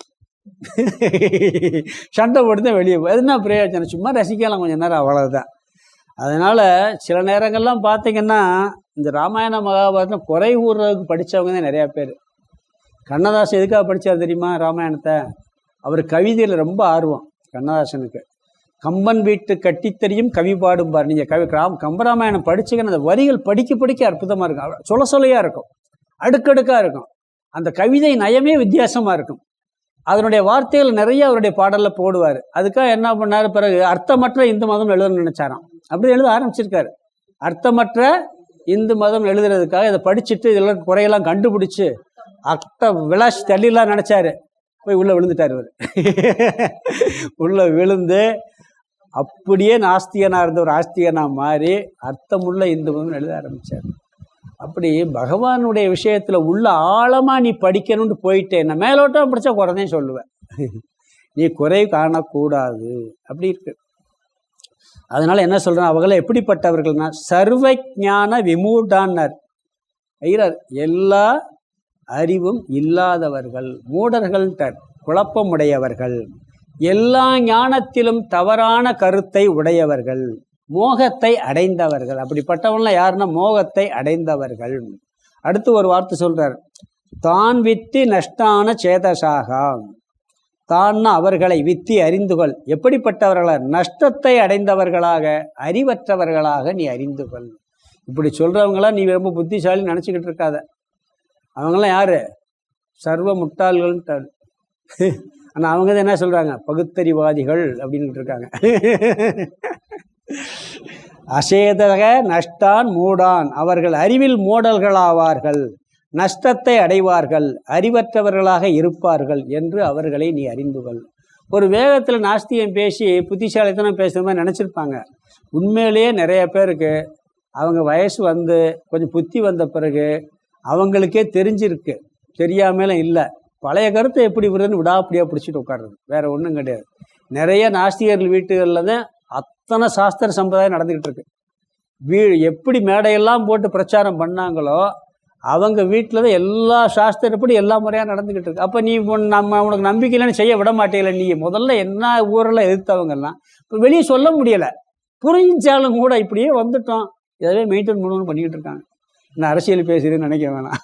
சண்டை போட்டு தான் வெளியே எதுனா பிரயோஜனம், சும்மா ரசிக்கலாம் கொஞ்சம் நேரம், அவ்வளோதான். அதனால் சில நேரங்கள்லாம் பார்த்தீங்கன்னா இந்த ராமாயண மகாபாரதம் குறை கூறுறதுக்கு படித்தவங்க தான் நிறையா பேர். கண்ணதாசன் எதுக்காக படித்தார் தெரியுமா ராமாயணத்தை? அவர் கவிதையில் ரொம்ப ஆர்வம் கண்ணதாசனுக்கு. கம்பன் வீட்டு கட்டித்தறியும் கவி பாடும்பார். நீங்கள் கம்பராமாயணம் படிச்சுக்கன்னு அந்த வரிகள் படிக்க படிக்க அற்புதமாக இருக்கும், சொல்லையாக இருக்கும், அடுக்கடுக்காக இருக்கும். அந்த கவிதை நயமே வித்தியாசமாக இருக்கும். அதனுடைய வார்த்தைகள் நிறைய அவருடைய பாடலில் போடுவார். அதுக்காக என்ன பண்ணார், பிறகு அர்த்தமற்ற இந்து மதம் எழுதணும்னு நினச்சாராம். அப்படி எழுத ஆரம்பிச்சிருக்காரு. அர்த்தமற்ற இந்து மதம் எழுதுறதுக்காக இதை படிச்சுட்டு இதெல்லாம் குறையெல்லாம் கண்டுபிடிச்சி விளாசி தள்ளிலாம் நினச்சாரு. போய் உள்ளே விழுந்துட்டார் இவர். உள்ளே விழுந்து அப்படியே நாஸ்திகனாக இருந்த ஒரு ஆஸ்திகனாக மாறி அர்த்தமுள்ள இந்து மதம் எழுத ஆரம்பித்தார். அப்படி பகவானுடைய விஷயத்தில் உள்ள ஆழமாக நீ படிக்கணும்னு போயிட்டேன். நான் மேலோட்டம் படித்தா குறைந்தேன்னு சொல்லுவேன், நீ குறை காணக்கூடாது. அப்படி இருக்கு. அதனால் என்ன சொல்கிறேன், அவங்கள எப்படிப்பட்டவர்கள்னா சர்வ ஞான விமூடான்னர் ஐயர், எல்லா அறிவும் இல்லாதவர்கள், மூடர்கள்ட்டார், குழப்பமுடையவர்கள், எல்லா ஞானத்திலும் தவறான கருத்தை உடையவர்கள், மோகத்தை அடைந்தவர்கள். அப்படிப்பட்டவங்களாம் யாருன்னா மோகத்தை அடைந்தவர்கள். அடுத்து ஒரு வார்த்தை சொல்றார், தான் வித்தி நஷ்டான சேதசாகா. தான்னா அவர்களை வித்தி அறிந்துகொள். எப்படிப்பட்டவர்களாக? நஷ்டத்தை அடைந்தவர்களாக, அறிவற்றவர்களாக நீ அறிந்துகொள். இப்படி சொல்றவங்களாம் நீ ரொம்ப புத்திசாலி நினச்சிக்கிட்டு இருக்காத. அவங்களாம் யாரு? சர்வ முட்டாள்கள்ன்ட்டார். ஆனால் அவங்க தான் என்ன சொல்றாங்க, பகுத்தறிவாதிகள் அப்படின்னு இருக்காங்க. அசேதக நஷ்டான் மூடான், அவர்கள் அறிவில் மூடல்களாவார்கள், நஷ்டத்தை அடைவார்கள், அறிவற்றவர்களாக இருப்பார்கள் என்று அவர்களை நீ அறிந்துகொள். ஒரு வேகத்தில் நாஸ்தியம் பேசி புத்திசாலித்தனம் பேசுகிற மாதிரி நினச்சிருப்பாங்க. உண்மையிலேயே நிறைய பேருக்கு அவங்க வயசு வந்து கொஞ்சம் புத்தி வந்த பிறகு அவங்களுக்கே தெரிஞ்சிருக்கு, தெரியாமலும் இல்லை. பழைய கருத்தை எப்படி விடுறதுன்னு விடாப்படியாக பிடிச்சிட்டு உட்காடுறது, வேறு ஒன்றும் கிடையாது. நிறைய நாஸ்திகர்கள் வீட்டுகளில் தான் அத்தனை சாஸ்திர சம்பிரதாயம் நடந்துக்கிட்டு இருக்கு. எப்படி மேடையெல்லாம் போட்டு பிரச்சாரம் பண்ணாங்களோ அவங்க வீட்டில் தான் எல்லா சாஸ்திரப்படி எல்லா முறையாக நடந்துக்கிட்டு இருக்கு. அப்போ நீ உனக்கு நம்பிக்கை இல்லைன்னு செய்ய விட மாட்டேங்கல. நீ முதல்ல என்ன ஊரெல்லாம் எதிர்த்தவங்கெல்லாம் இப்போ வெளியே சொல்ல முடியலை, புரிஞ்சாலும் கூட இப்படியே வந்துட்டோம், இதவே மெயின்டைன் பண்ணணும்னு பண்ணிக்கிட்டு இருக்காங்க. நான் அரசியல் பேசுகிறேன்னு நினைக்க வேணாம்,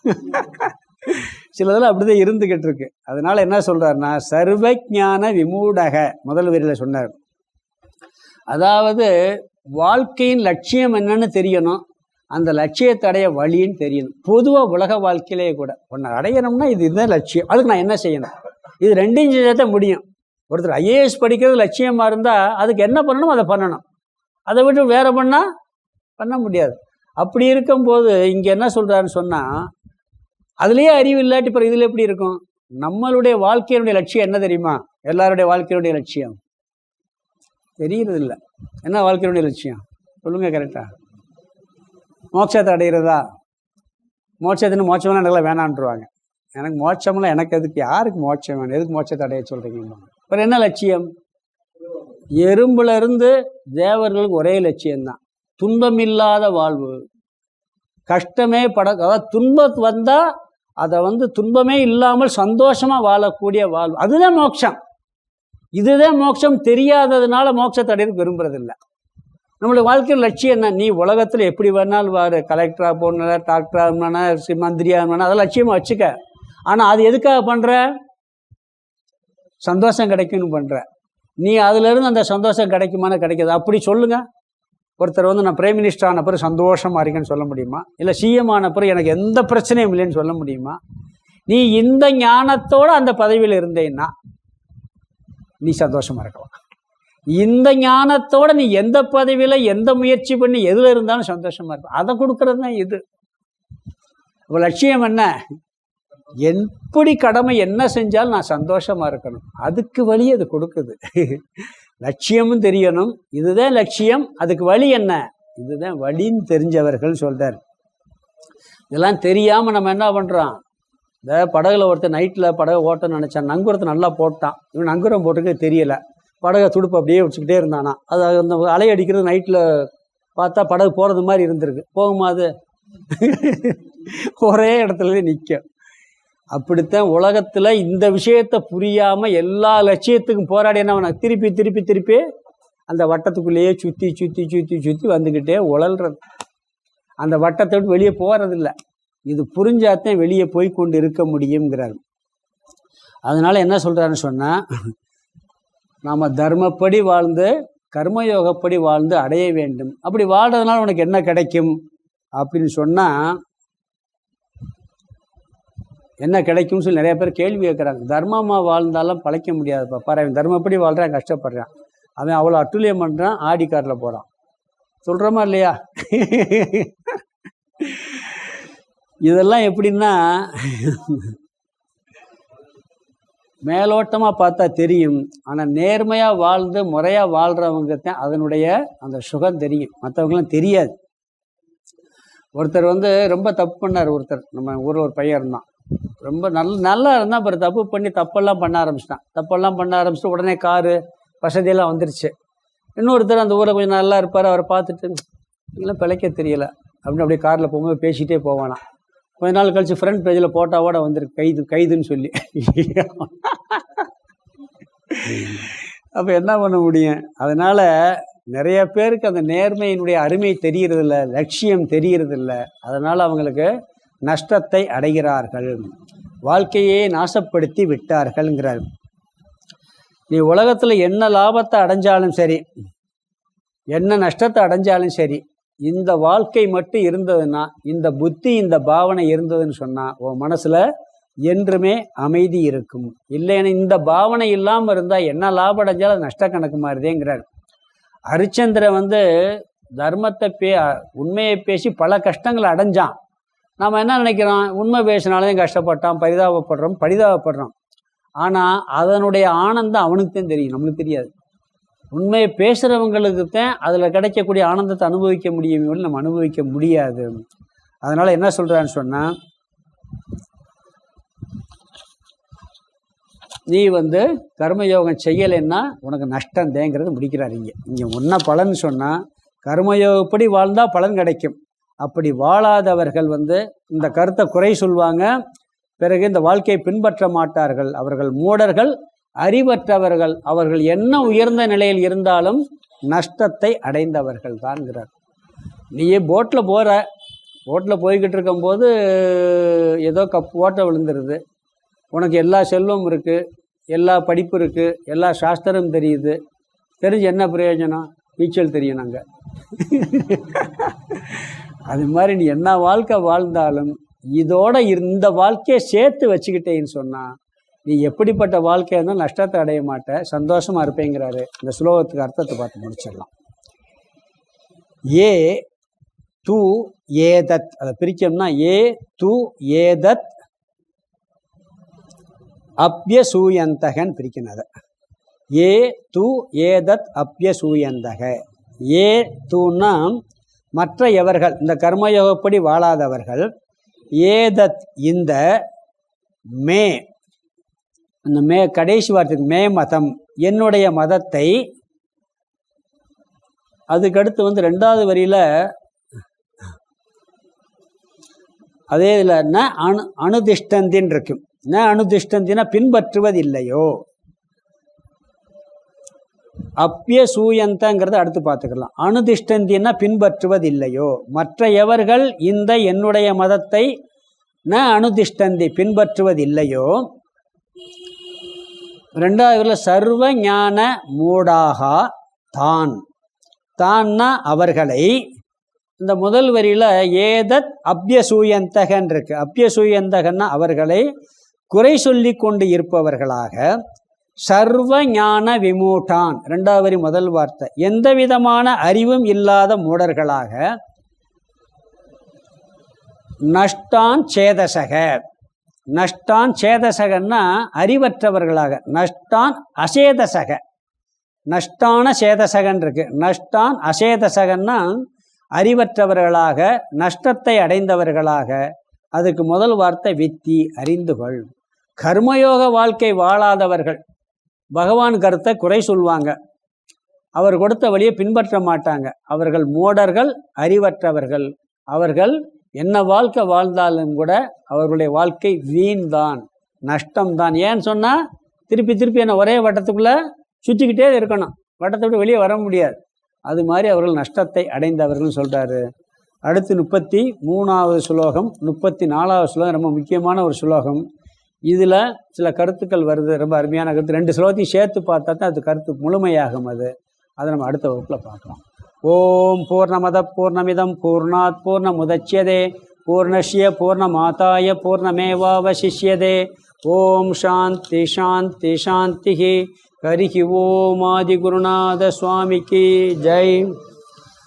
சிலதெல்லாம் அப்படிதான் இருந்துக்கிட்டு இருக்கு. அதனால என்ன சொல்றாருன்னா சர்வ ஞான விமூடக முதல் வரியில் சொன்னார். அதாவது வாழ்க்கையின் லட்சியம் என்னன்னு தெரியணும், அந்த லட்சியத்தை அடைய வழின்னு தெரியணும். பொதுவாக உலக வாழ்க்கையிலேயே கூட ஒன்று அடையணும்னா இதுதான் லட்சியம், அதுக்கு நான் என்ன செய்யணும், இது ரெண்டையும் செஞ்சால் தான் முடியும். ஒருத்தர் ஐஏஎஸ் படிக்கிறது லட்சியமாக இருந்தால் அதுக்கு என்ன பண்ணணும் அதை பண்ணணும், அதை விட்டு வேற பண்ண முடியாது. அப்படி இருக்கும்போது இங்கே என்ன சொல்கிறாருன்னு சொன்னால் அதுலேயே அறிவு இல்லாட்டி பிறகு இதில் எப்படி இருக்கும்? நம்மளுடைய வாழ்க்கையினுடைய லட்சியம் என்ன தெரியுமா? எல்லாருடைய வாழ்க்கையினுடைய லட்சியம் தெரியறது இல்லை. என்ன வாழ்க்கையினுடைய லட்சியம் சொல்லுங்க கரெக்டா? மோட்சத்தை அடைகிறதா? மோட்சத்தின்னு மோட்சம்லாம் நல்லா வேணான்ட்டுருவாங்க. எனக்கு மோட்சம்லாம் எனக்கு எதுக்கு, யாருக்கு மோட்சம் வேணும், எதுக்கு மோட்சத்தை அடைய சொல்கிறீங்க? அப்புறம் என்ன லட்சியம்? எறும்புல இருந்து தேவர்களுக்கு ஒரே லட்சியம்தான், துன்பமில்லாத வாழ்வு, கஷ்டமே அதாவது துன்பம் வந்தால் அதை துன்பமே இல்லாமல் சந்தோஷமாக வாழக்கூடிய வாழ்வு, அதுதான் மோட்சம். இதுதான் மோட்சம். தெரியாததுனால மோட்சத்தை அடையிறதுக்கு விரும்புறதில்லை. நம்மளுடைய வாழ்க்கையில் லட்சியம் என்ன? நீ உலகத்தில் எப்படி வேணாலும் வாரு, கலெக்டராக போன, டாக்டராக இருந்தானா, மந்திரியாக இருந்தானா, அதை லட்சியமாக வச்சுக்க. ஆனால் அது எதுக்காக பண்ணுற? சந்தோஷம் கிடைக்கும்னு பண்ணுற. நீ அதிலிருந்து அந்த சந்தோஷம் கிடைக்குமானா கிடைக்காது. அப்படி சொல்லுங்கள். ஒருத்தர் நான் பிரைம் மினிஸ்டர் ஆன பிறகு சந்தோஷமாக இருக்கேன்னு சொல்ல முடியுமா? இல்லை சிஎம் ஆன பிறகு எனக்கு எந்த பிரச்சனையும் இல்லைன்னு சொல்ல முடியுமா? நீ இந்த ஞானத்தோடு அந்த பதவியில் இருந்தேன்னா நீ சந்தோஷமாக இருக்கலாம். இந்த ஞானத்தோடு நீ எந்த பதவியில் எந்த முயற்சி பண்ணி எதில் இருந்தாலும் சந்தோஷமாக இருக்கும். அதை கொடுக்கறது தான் இது. லட்சியம் என்ன? எப்படி கடமை என்ன செஞ்சாலும் நான் சந்தோஷமாக இருக்கணும். அதுக்கு வழி அது கொடுக்குது. லட்சியமும் தெரியணும். இதுதான் லட்சியம். அதுக்கு வழி என்ன? இதுதான் வழின்னு தெரிஞ்சவர்கள் சொல்கிறார். இதெல்லாம் தெரியாமல் நம்ம என்ன பண்ணுறோம்? இந்த படகுல ஒருத்தர் நைட்டில் படகு ஓட்டணும்னு நினச்சான். நங்குரத்தை நல்லா போட்டான். இவன் நங்குரம் போட்டுக்க தெரியலை. படகை துடுப்பு அப்படியே வச்சுக்கிட்டே இருந்தானா. அது அந்த அலை அடிக்கிறது நைட்டில் பார்த்தா படகு போகிறது மாதிரி இருந்திருக்கு. போகுமா? அது ஒரே இடத்துல நிற்கும். அப்படித்தான் உலகத்தில் இந்த விஷயத்தை புரியாமல் எல்லா லட்சியத்துக்கும் போராடி என்ன திருப்பி திருப்பி திருப்பி அந்த வட்டத்துக்குள்ளேயே சுற்றி சுற்றி சுற்றி சுற்றி வந்துக்கிட்டே உழல்றது. அந்த வட்டத்தை விட்டு வெளியே போகிறதில்ல. இது புரிஞ்சாத்தான் வெளியே போய் கொண்டு இருக்க முடியுங்கிறார். அதனால என்ன சொல்கிறாருன்னு சொன்னால், நாம் தர்மப்படி வாழ்ந்து கர்மயோகப்படி வாழ்ந்து அடைய வேண்டும். அப்படி வாழ்றதுனால உனக்கு என்ன கிடைக்கும் அப்படின்னு சொன்னால், என்ன கிடைக்கும்னு சொல்லி நிறைய பேர் கேள்வி கேட்குறாங்க. தர்மமாக வாழ்ந்தாலும் பழைக்க முடியாதுப்பா. பாரு, அவன் தர்மப்படி வாழ்கிறான், கஷ்டப்படுறான். அவன் அவ்வளோ அட்டுழியம் பண்ணுறான், ஆடி காரில் போகிறான். சொல்கிறோமா இல்லையா? இதெல்லாம் எப்படின்னா மேலோட்டமாக பார்த்தா தெரியும். ஆனால் நேர்மையாக வாழ்ந்து முறையாக வாழ்கிறவங்க தான் அதனுடைய அந்த சுகம் தெரியும். மற்றவங்களாம் தெரியாது. ஒருத்தர் ரொம்ப தப்பு பண்ணார். ஒருத்தர் நம்ம ஊரில் ஒரு பையன் இருந்தான். ரொம்ப நல்லா இருந்தால் அப்புறம் தப்பு பண்ணி தப்பெல்லாம் பண்ண ஆரம்பிச்சிட்டான். தப்பெல்லாம் பண்ண ஆரம்பிச்சுட்டு உடனே காரு வசதியெல்லாம் வந்துருச்சு. இன்னொருத்தர் அந்த ஊரை கொஞ்சம் நல்லா இருப்பார். அவரை பார்த்துட்டு இதெல்லாம் பிழைக்க தெரியலை அப்படின்னு அப்படியே காரில் போகும்போது பேசிகிட்டே போவானா. கொஞ்ச நாள் கழிச்சு ஃப்ரண்ட் பேஜில் போட்டாவோட வந்துருக்கு கைதுன்னு சொல்லி. அப்போ என்ன பண்ண முடியும்? அதனால் நிறைய பேருக்கு அந்த நேர்மையினுடைய அருமை தெரியறதில்ல, லட்சியம் தெரியறதில்ல. அதனால் அவங்களுக்கு நஷ்டத்தை அடைகிறார்கள், வாழ்க்கையே நாசப்படுத்தி விட்டார்கள்ங்கிறார். நீ உலகத்தில் என்ன லாபத்தை அடைஞ்சாலும் சரி, என்ன நஷ்டத்தை அடைஞ்சாலும் சரி, இந்த வாழ்க்கை மட்டும் இருந்ததுன்னா, இந்த புத்தி இந்த பாவனை இருந்ததுன்னு சொன்னால் உன் மனசில் என்றுமே அமைதி இருக்கும். இல்லைன்னா இந்த பாவனை இல்லாமல் இருந்தால் என்ன லாபம் அடைஞ்சாலும் அது நஷ்ட கணக்கு மாதிரிதேங்கிறார். ஹரிச்சந்திரன் தர்மத்தை உண்மையை பேசி பல கஷ்டங்களை அடைஞ்சான். நாம் என்ன நினைக்கிறோம்? உண்மை பேசினாலே கஷ்டப்பட்டான், பரிதாபப்படுறோம். ஆனால் அதனுடைய ஆனந்தம் அவனுக்கு தான் தெரியும், நம்மளுக்கு தெரியாது. உண்மையை பேசுகிறவங்களுக்கு தான் அதில் கிடைக்கக்கூடிய ஆனந்தத்தை அனுபவிக்க முடியும், நம்ம அனுபவிக்க முடியாது. அதனால் என்ன சொல்கிறான்னு சொன்னால், நீ கர்மயோகம் செய்யலைன்னா உனக்கு நஷ்டம் தேங்கிறது முடிக்கிறார். இங்கே ஒன்றா பலன் சொன்னால், கர்மயோகப்படி வாழ்ந்தால் பலன் கிடைக்கும். அப்படி வாழாதவர்கள் இந்த கருத்தை குறை சொல்வாங்க. பிறகு இந்த வாழ்க்கையை பின்பற்ற மாட்டார்கள். அவர்கள் மூடர்கள், அறிவற்றவர்கள். அவர்கள் என்ன உயர்ந்த நிலையில் இருந்தாலும் நஷ்டத்தை அடைந்தவர்கள் தான்ங்கிறார். நீயே போட்டில் போகிற, போட்டில் போய்கிட்டு இருக்கும்போது ஏதோ ஓட்டை விழுந்துருது. உனக்கு எல்லா செல்வம் இருக்குது, எல்லா படிப்பு இருக்குது, எல்லா சாஸ்திரம் தெரியுது. தெரிஞ்சு என்ன பிரயோஜனம்? நீச்சல் தெரியும் நாங்கள். அது மாதிரி நீ என்ன வாழ்க்கை வாழ்ந்தாலும் இதோட இந்த வாழ்க்கையை சேர்த்து வச்சுக்கிட்டேன்னு சொன்னால் நீ எப்படிப்பட்ட வாழ்க்கையாக இருந்தாலும் நஷ்டத்தை அடைய மாட்ட, சந்தோஷமாக இருப்பேங்கிறாரு. இந்த ஸ்லோகத்துக்கு அர்த்தத்தை பார்த்து முடிச்சிடலாம். ஏ து ஏதத், அதை பிரிக்கணும்னா ஏ து ஏதத் அப்யசூயந்தகன்னு பிரிக்கணும். அதை ஏ து ஏதத் அப்யசூயந்தக. ஏ தூன்னா மற்ற எவர்கள், இந்த கர்மயோகப்படி வாழாதவர்கள், ஏதத் இந்த மே, அந்த மே கடைசி வார்த்தைக்கு மே மதம், என்னுடைய மதத்தை அதுக்கடுத்து வந்து 2வது வரியில் அதே இதில் அணுதிஷ்டந்தின்னு இருக்கு. அணுதிஷ்டந்தினா பின்பற்றுவதில்லையோ. அப்பியசூயந்தங்கிறத அடுத்து பார்த்துக்கலாம். அணுதிஷ்டந்தின்னா பின்பற்றுவதில்லையோ. மற்ற எவர்கள் இந்த என்னுடைய மதத்தை அணுதிஷ்டந்தி பின்பற்றுவதில்லையோ. 2வது சர்வ ஞான மூடாகா தான்னா அவர்களை. இந்த முதல் வரியில் ஏதத் அப்பியசூயந்தகன் இருக்கு. அப்பியசூயந்தகன்னா அவர்களை குறை சொல்லி கொண்டு இருப்பவர்களாக. சர்வ ஞான விமூட்டான் 2வது வரி முதல் வார்த்தை எந்த விதமான அறிவும் இல்லாத மூடர்களாக. நஷ்டான் சேதசக. நஷ்டான் சேதசகன்னா அறிவற்றவர்களாக. நஷ்டான் அசேதசக. நஷ்டான சேதசகன் இருக்கு. நஷ்டான் அசேதசகன்னா அறிவற்றவர்களாக, நஷ்டத்தை அடைந்தவர்களாக. அதுக்கு முதல் வார்த்தை வித்தி அறிந்துகொள். கர்மயோக வாழ்க்கை வாழாதவர்கள் பகவான் கருத்தை குறை சொல்வாங்க. அவர் கொடுத்த வழியை பின்பற்ற மாட்டாங்க. அவர்கள் மூடர்கள், அறிவற்றவர்கள். அவர்கள் என்ன வாழ்க்கை வாழ்ந்தாலும் கூட அவர்களுடைய வாழ்க்கை வீண்தான், நஷ்டம்தான். ஏன்னு சொன்னால் திருப்பி என்ன ஒரே வட்டத்துக்குள்ளே சுற்றிக்கிட்டே இருக்கணும். வட்டத்தை விட்டு வெளியே வர முடியாது. அது மாதிரி அவர்கள் நஷ்டத்தை அடைந்தவர்கள் சொல்கிறாரு. அடுத்து 33வது ஸ்லோகம், 34வது ஸ்லோகம் ரொம்ப முக்கியமான ஒரு ஸ்லோகம். இதில் சில கருத்துக்கள் வருது, ரொம்ப அருமையான கருத்து. 2 ஸ்லோகத்தையும் சேர்த்து பார்த்தா தான் அது கருத்து முழுமையாகும். அதை நம்ம அடுத்த வகுப்பில் பார்க்கலாம். ஓம் பூர்ணமத பூர்ணமிதம் பூர்ணாத் பூர்ணமுதச்யதே பூர்ணஸ்ய பூர்ணமாதாய பூர்ணமேவாவசிஷ்யதே. ஓம் சாந்தி சாந்தி சாந்தி. ஹரிஹி ஓம் ஆதிகுருநாத சுவாமிக்கு ஜெய்.